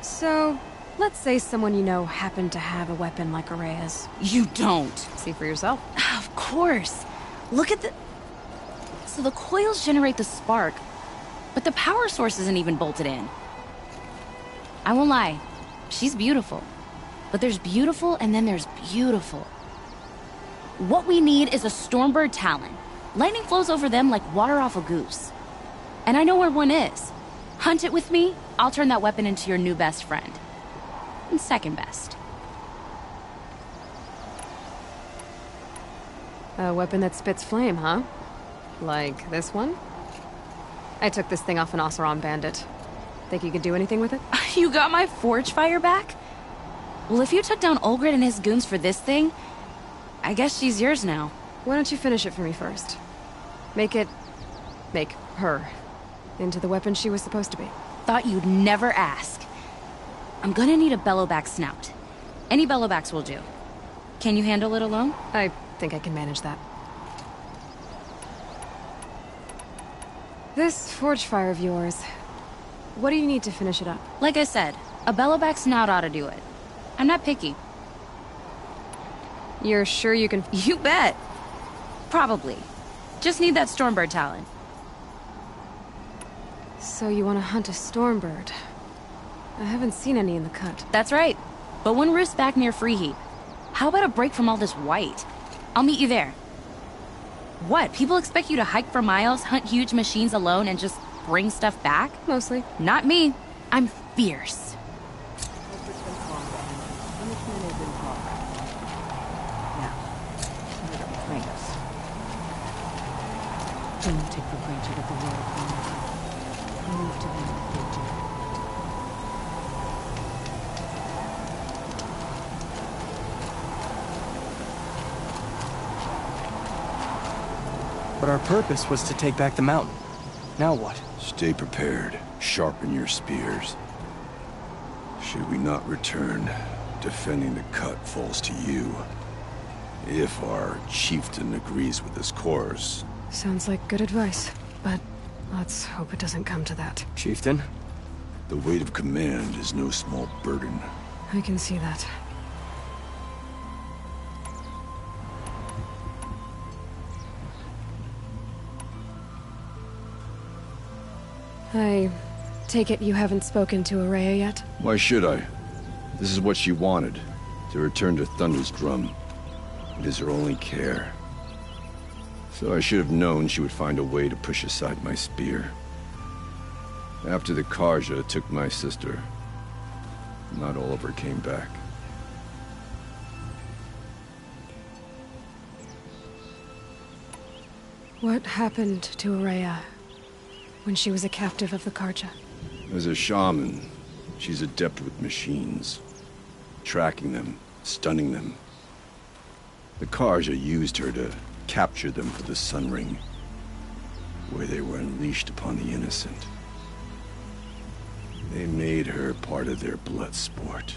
So... let's say someone you know happened to have a weapon like Araya's. You don't. See for yourself. Of course. Look at the... So the coils generate the spark, but the power source isn't even bolted in. I won't lie. She's beautiful. But there's beautiful and then there's beautiful. What we need is a Stormbird Talon. Lightning flows over them like water off a goose. And I know where one is. Hunt it with me, I'll turn that weapon into your new best friend. And second best. A weapon that spits flame, huh? Like this one? I took this thing off an Oseram bandit. Think you could do anything with it? You got my forge fire back? Well, if you took down Olgrid and his goons for this thing, I guess she's yours now. Why don't you finish it for me first? Make her into the weapon she was supposed to be. Thought you'd never ask. I'm gonna need a bellowback snout. Any bellowbacks will do. Can you handle it alone? I think I can manage that. This forge fire of yours, what do you need to finish it up? Like I said, a bellowback snout ought to do it. I'm not picky. You're sure you can... You bet. Probably. Just need that Stormbird Talon. So you want to hunt a Stormbird? I haven't seen any in the cut. That's right. But one roosts back near Freeheap. How about a break from all this white? I'll meet you there. What? People expect you to hike for miles, hunt huge machines alone, and just bring stuff back? Mostly. Not me. I'm fierce. Don't take for granted what the world can prove to them what they do. But our purpose was to take back the mountain. Now what? Stay prepared. Sharpen your spears. Should we not return, defending the cut falls to you. If our chieftain agrees with this course. Sounds like good advice, but let's hope it doesn't come to that. Chieftain? The weight of command is no small burden. I can see that. I take it you haven't spoken to Araya yet? Why should I? This is what she wanted, to return to Thunder's Drum. It is her only care. So I should have known she would find a way to push aside my spear. After the Karja took my sister, not all of her came back. What happened to Araya when she was a captive of the Carja? As a shaman, she's adept with machines. Tracking them, stunning them. The Carja used her to capture them for the Sun Ring, where they were unleashed upon the innocent. They made her part of their blood sport.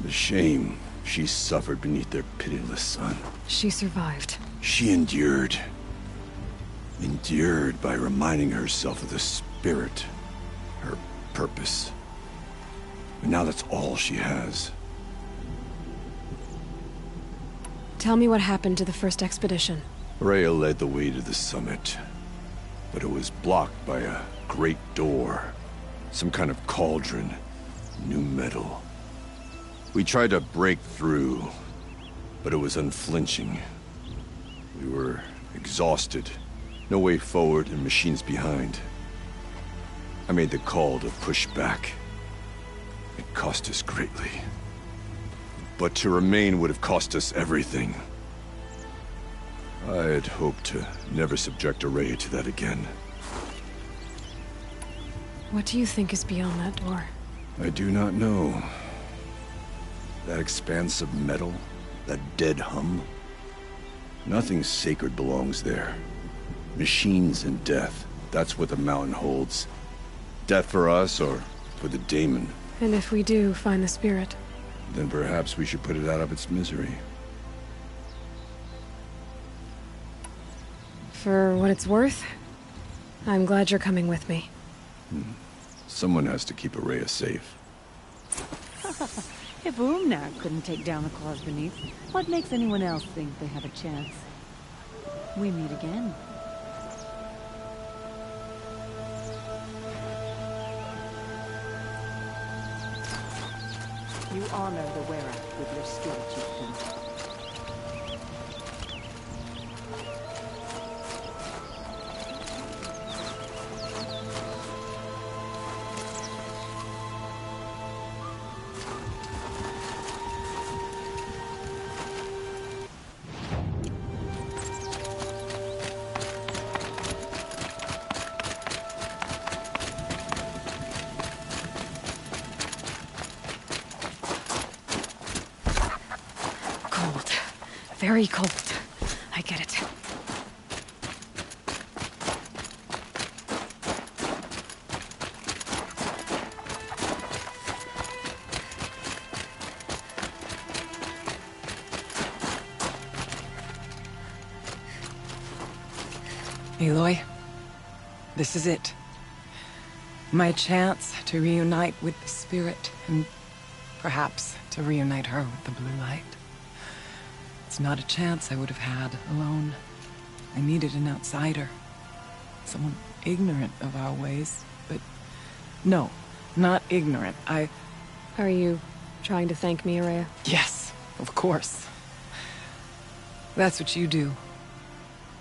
The shame she suffered beneath their pitiless sun. She survived. She endured. Endured by reminding herself of the spirit, her purpose. And now that's all she has. Tell me what happened to the first expedition. Rhea led the way to the summit, but it was blocked by a great door. Some kind of cauldron. New metal. We tried to break through, but it was unflinching. We were exhausted. No way forward and machines behind. I made the call to push back. It cost us greatly. But to remain would have cost us everything. I had hoped to never subject Araya to that again. What do you think is beyond that door? I do not know. That expanse of metal, that dead hum. Nothing sacred belongs there. Machines and death, that's what the mountain holds. Death for us or for the daemon. And if we do find the spirit? Then perhaps we should put it out of its misery. For what it's worth, I'm glad you're coming with me. Someone has to keep Araya safe. If Urmnar couldn't take down the claws beneath, what makes anyone else think they have a chance? We meet again. You honor the Werak with your skill, chieftain. Very cold. I get it. Aloy, this is it. My chance to reunite with the spirit, and perhaps to reunite her with the blue light. It's not a chance I would have had alone. I needed an outsider. Someone ignorant of our ways, but... No, not ignorant. Are you trying to thank me, Araya? Yes, of course. That's what you do.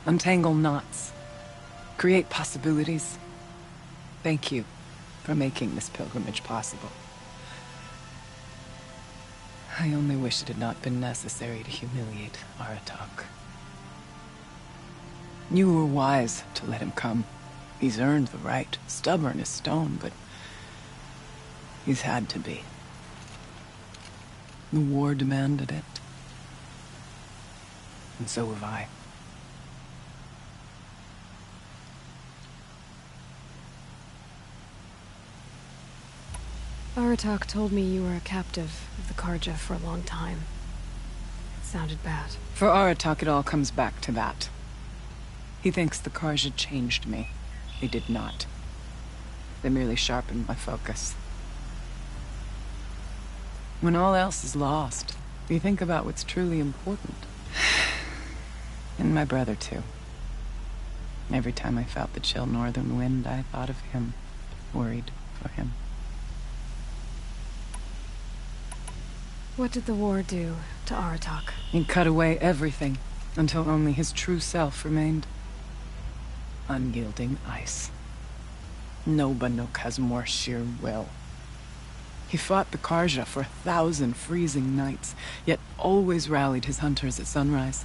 Untangle knots. Create possibilities. Thank you for making this pilgrimage possible. I only wish it had not been necessary to humiliate Aratak. You were wise to let him come. He's earned the right. Stubborn as stone, but he's had to be. The war demanded it. And so have I. Aratak told me you were a captive of the Carja for a long time. It sounded bad. For Aratak, it all comes back to that. He thinks the Carja changed me. They did not. They merely sharpened my focus. When all else is lost, you think about what's truly important. And my brother, too. Every time I felt the chill northern wind, I thought of him, worried for him. What did the war do to Aratak? He cut away everything, until only his true self remained. Unyielding ice. No Banuk has more sheer will. He fought the Carja for 1,000 freezing nights, yet always rallied his hunters at sunrise.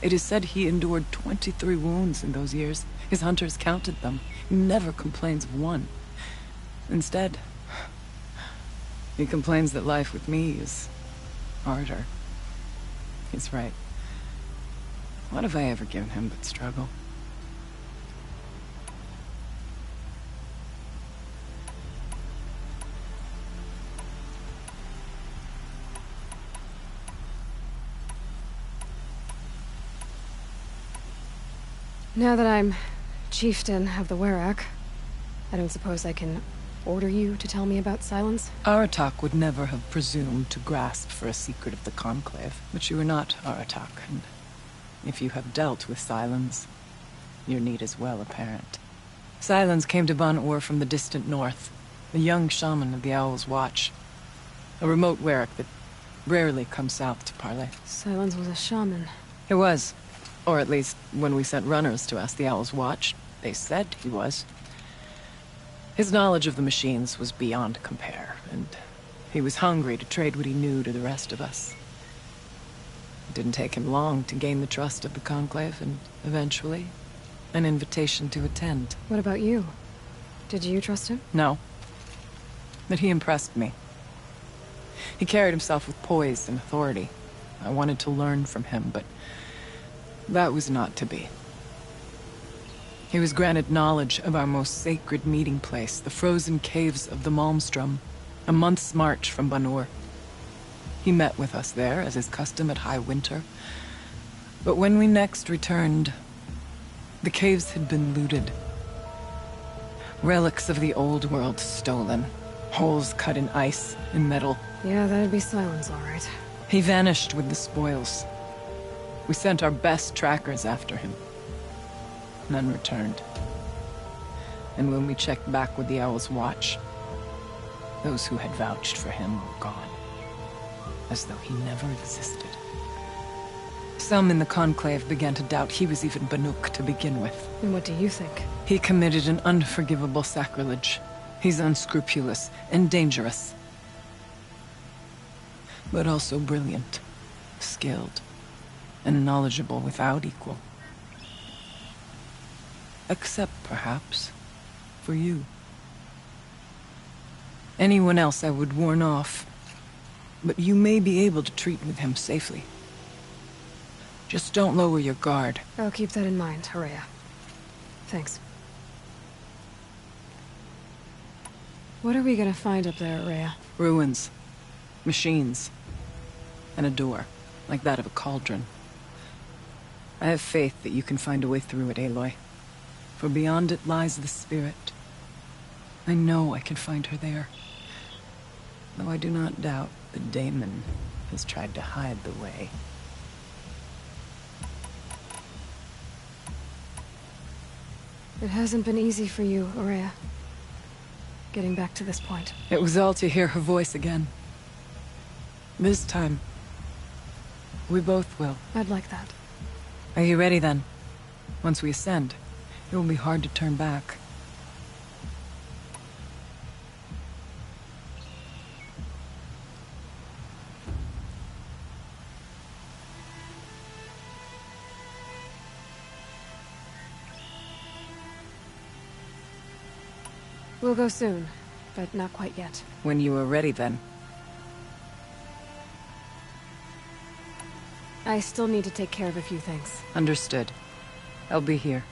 It is said he endured 23 wounds in those years. His hunters counted them. He never complains of one. Instead, he complains that life with me is harder. He's right. What have I ever given him but struggle? Now that I'm chieftain of the Werak, I don't suppose I can order you to tell me about Silence? Aratak would never have presumed to grasp for a secret of the Conclave. But you are not Aratak, and if you have dealt with Silence, your need is well apparent. Silence came to Ban-Ur from the distant north, a young shaman of the Owl's Watch. A remote Werak that rarely comes south to parley. Silence was a shaman. He was. Or at least, when we sent runners to ask the Owl's Watch, they said he was. His knowledge of the machines was beyond compare, and he was hungry to trade what he knew to the rest of us. It didn't take him long to gain the trust of the Conclave, and eventually, an invitation to attend. What about you? Did you trust him? No. But he impressed me. He carried himself with poise and authority. I wanted to learn from him, but that was not to be. He was granted knowledge of our most sacred meeting place, the frozen caves of the Malmstrom, a month's march from Ban-Ur. He met with us there, as is custom at High Winter. But when we next returned, the caves had been looted. Relics of the old world stolen. Holes cut in ice and metal. Yeah, that'd be Silence, all right. He vanished with the spoils. We sent our best trackers after him. None returned. And when we checked back with the Owl's Watch, those who had vouched for him were gone. As though he never existed. Some in the Conclave began to doubt he was even Banuk to begin with. And what do you think? He committed an unforgivable sacrilege. He's unscrupulous and dangerous. But also brilliant, skilled, and knowledgeable without equal. Except, perhaps, for you. Anyone else I would warn off, but you may be able to treat with him safely. Just don't lower your guard. I'll keep that in mind, Horea. Thanks. What are we gonna find up there, Horea? Ruins. Machines. And a door, like that of a cauldron. I have faith that you can find a way through it, Aloy. For beyond it lies the spirit. I know I can find her there. Though I do not doubt the daemon has tried to hide the way. It hasn't been easy for you, Horea. Getting back to this point. It was all to hear her voice again. This time, we both will. I'd like that. Are you ready then? Once we ascend, it will be hard to turn back. We'll go soon, but not quite yet. When you are ready then. I still need to take care of a few things. Understood. I'll be here.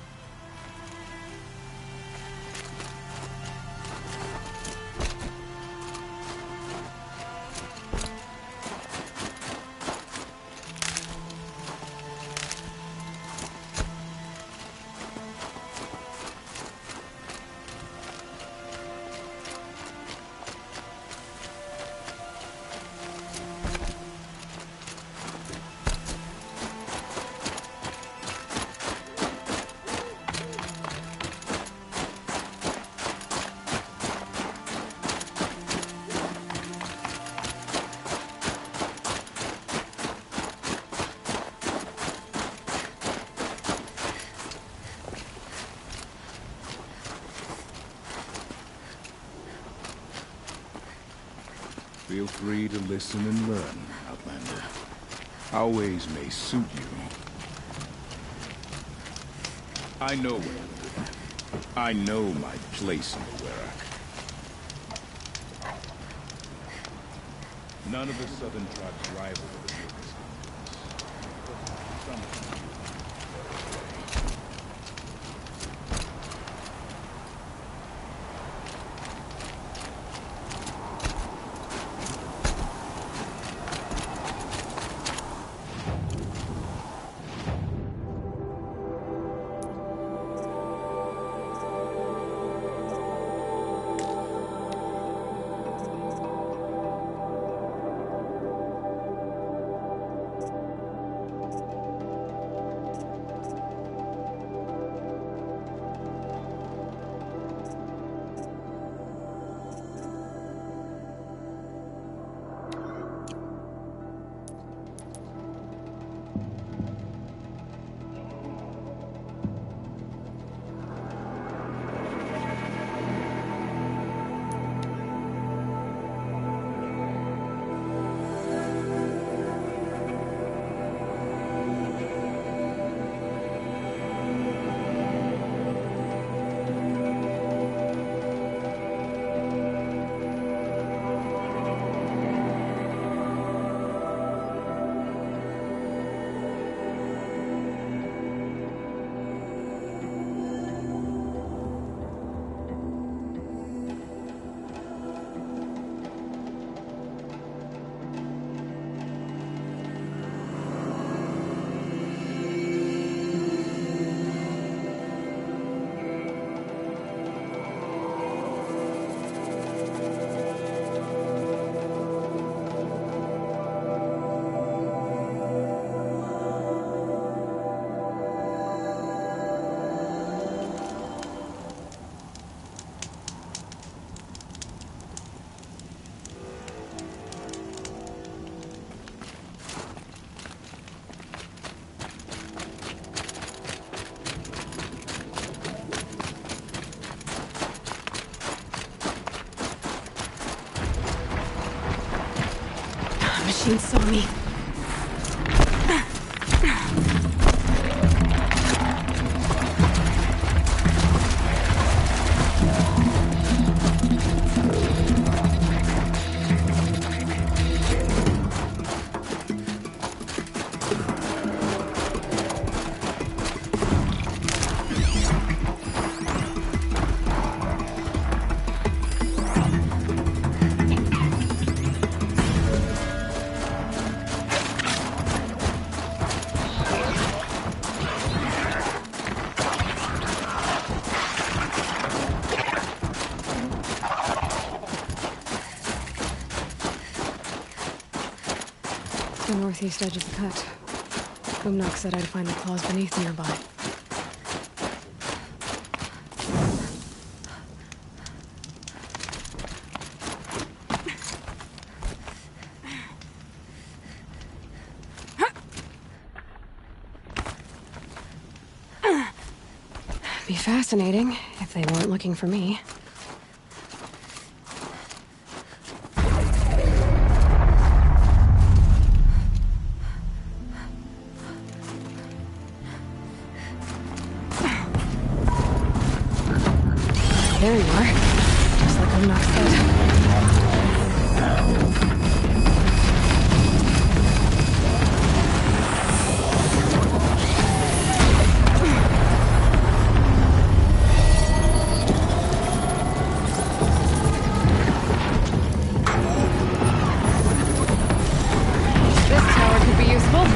Feel free to listen and learn, Outlander. Our ways may suit you, I know what I'm doing. I know my place in the Werak. None of the southern tribes rival the Banukas. Some Machine saw me. The northeast edge of the cut. Umnak said I'd find the claws beneath nearby. Be fascinating if they weren't looking for me. There you are. Just like Umnak said. This tower could be useful.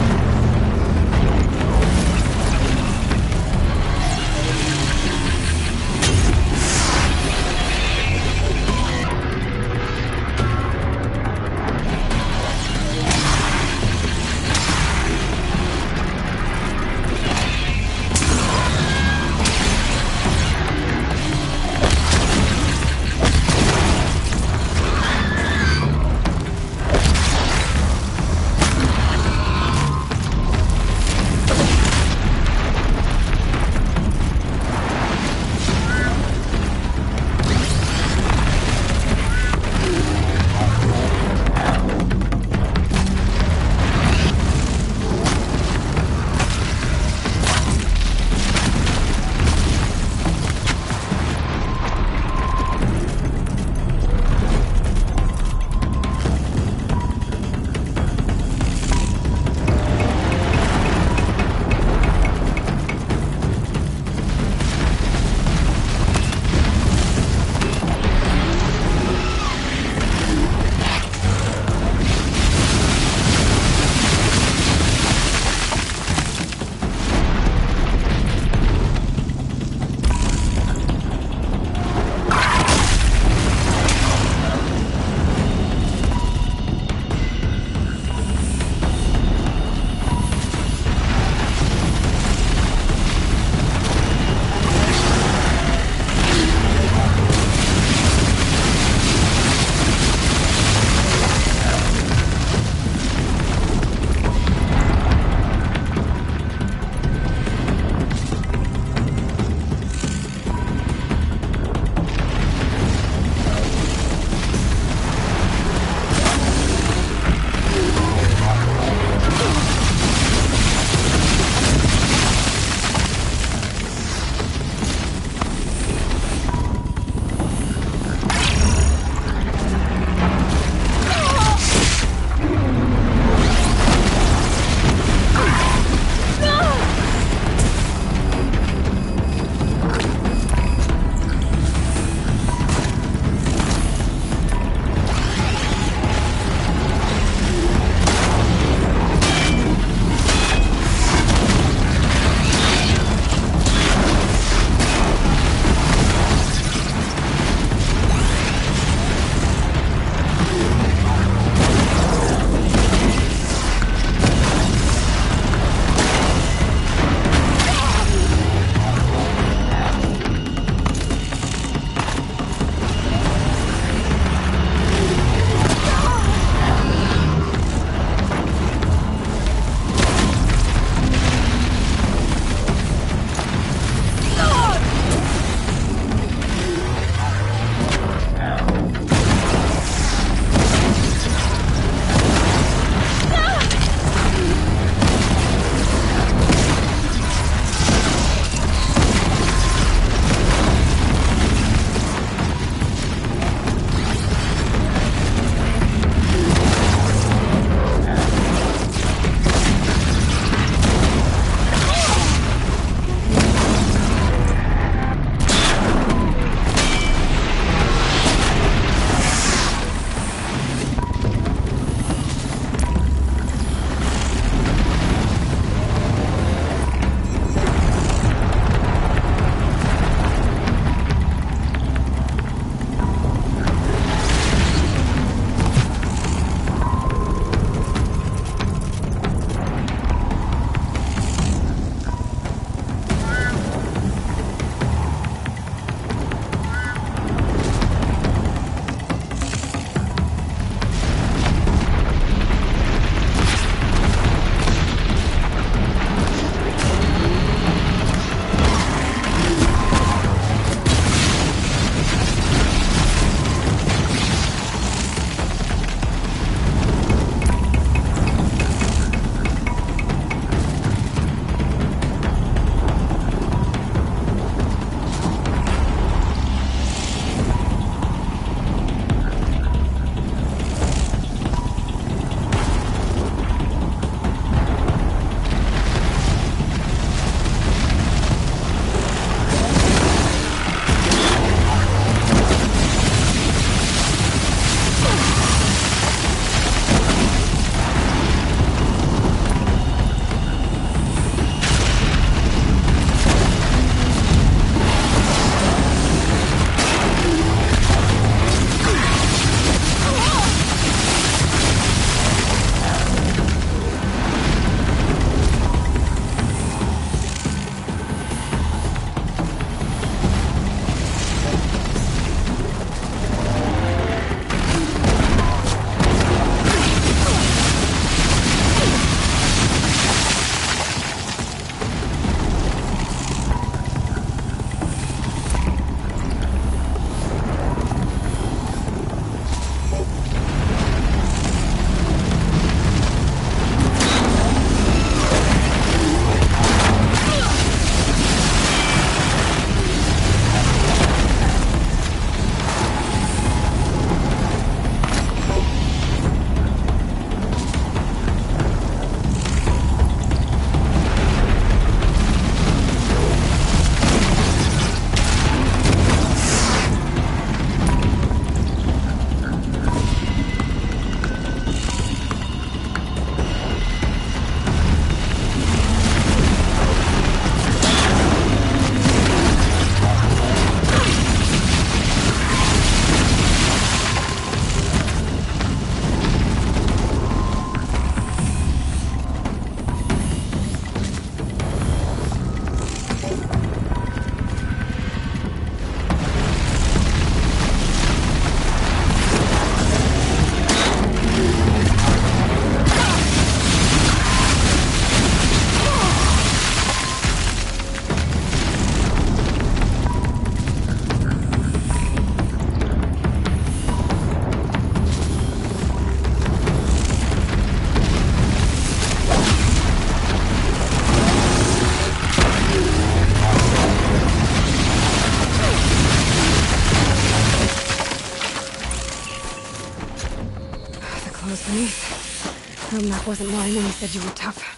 wasn't lying when he said you were tough.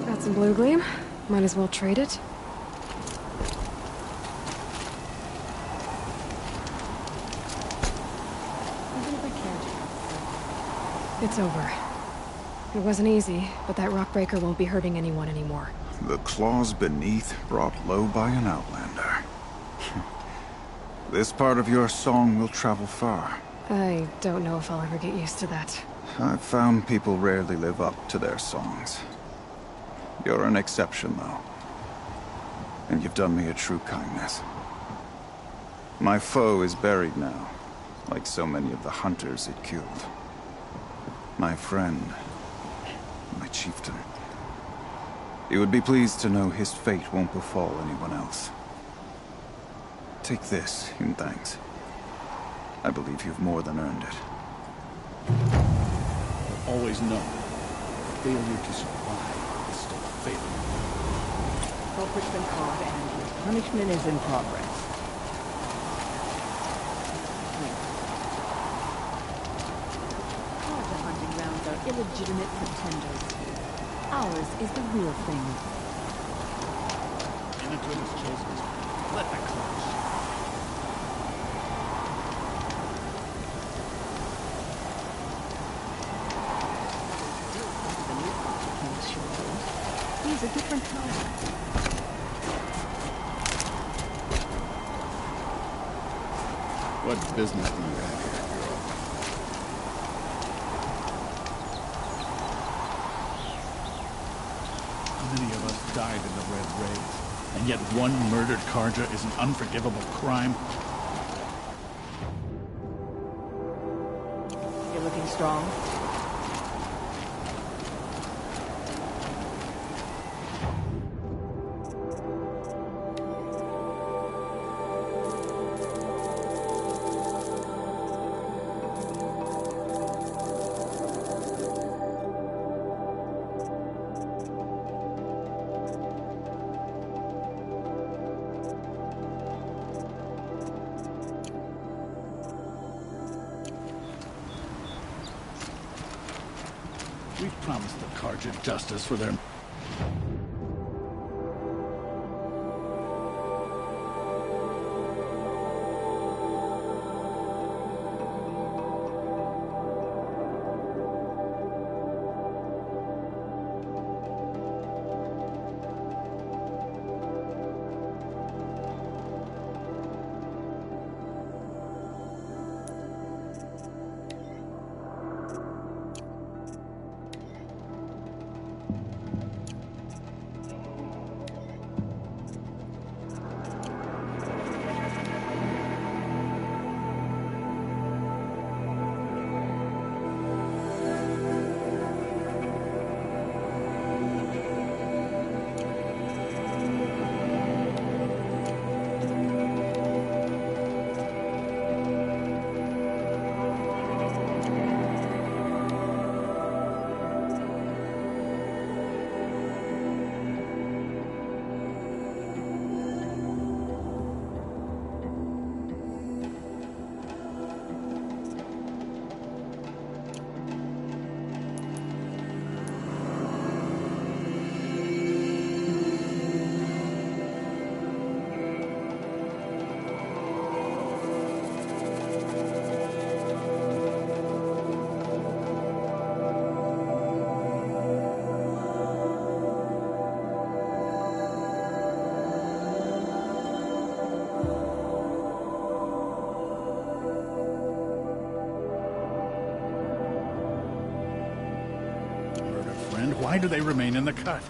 Got some blue gleam. Might as well trade it. It's over. It wasn't easy, but that rock breaker won't be hurting anyone anymore. The claws beneath brought low by an outlander. This part of your song will travel far. I don't know if I'll ever get used to that. I've found people rarely live up to their songs. You're an exception, though. And you've done me a true kindness. My foe is buried now, like so many of the hunters it killed. My friend, my chieftain. You would be pleased to know his fate won't befall anyone else. Take this in thanks. I believe you've more than earned it. But always know, failure to survive is still a failure. Culprit's been caught and punishment is in progress. Carja hunting grounds are illegitimate pretenders. Ours is the real thing. Innocent is chosen as let the close. He's a different kind. What business do you have here, girl? How many of us died in the Red Raids? And yet one murdered Carja is an unforgivable crime? You're looking strong. We've promised the Carja justice for their... do they remain in the cut?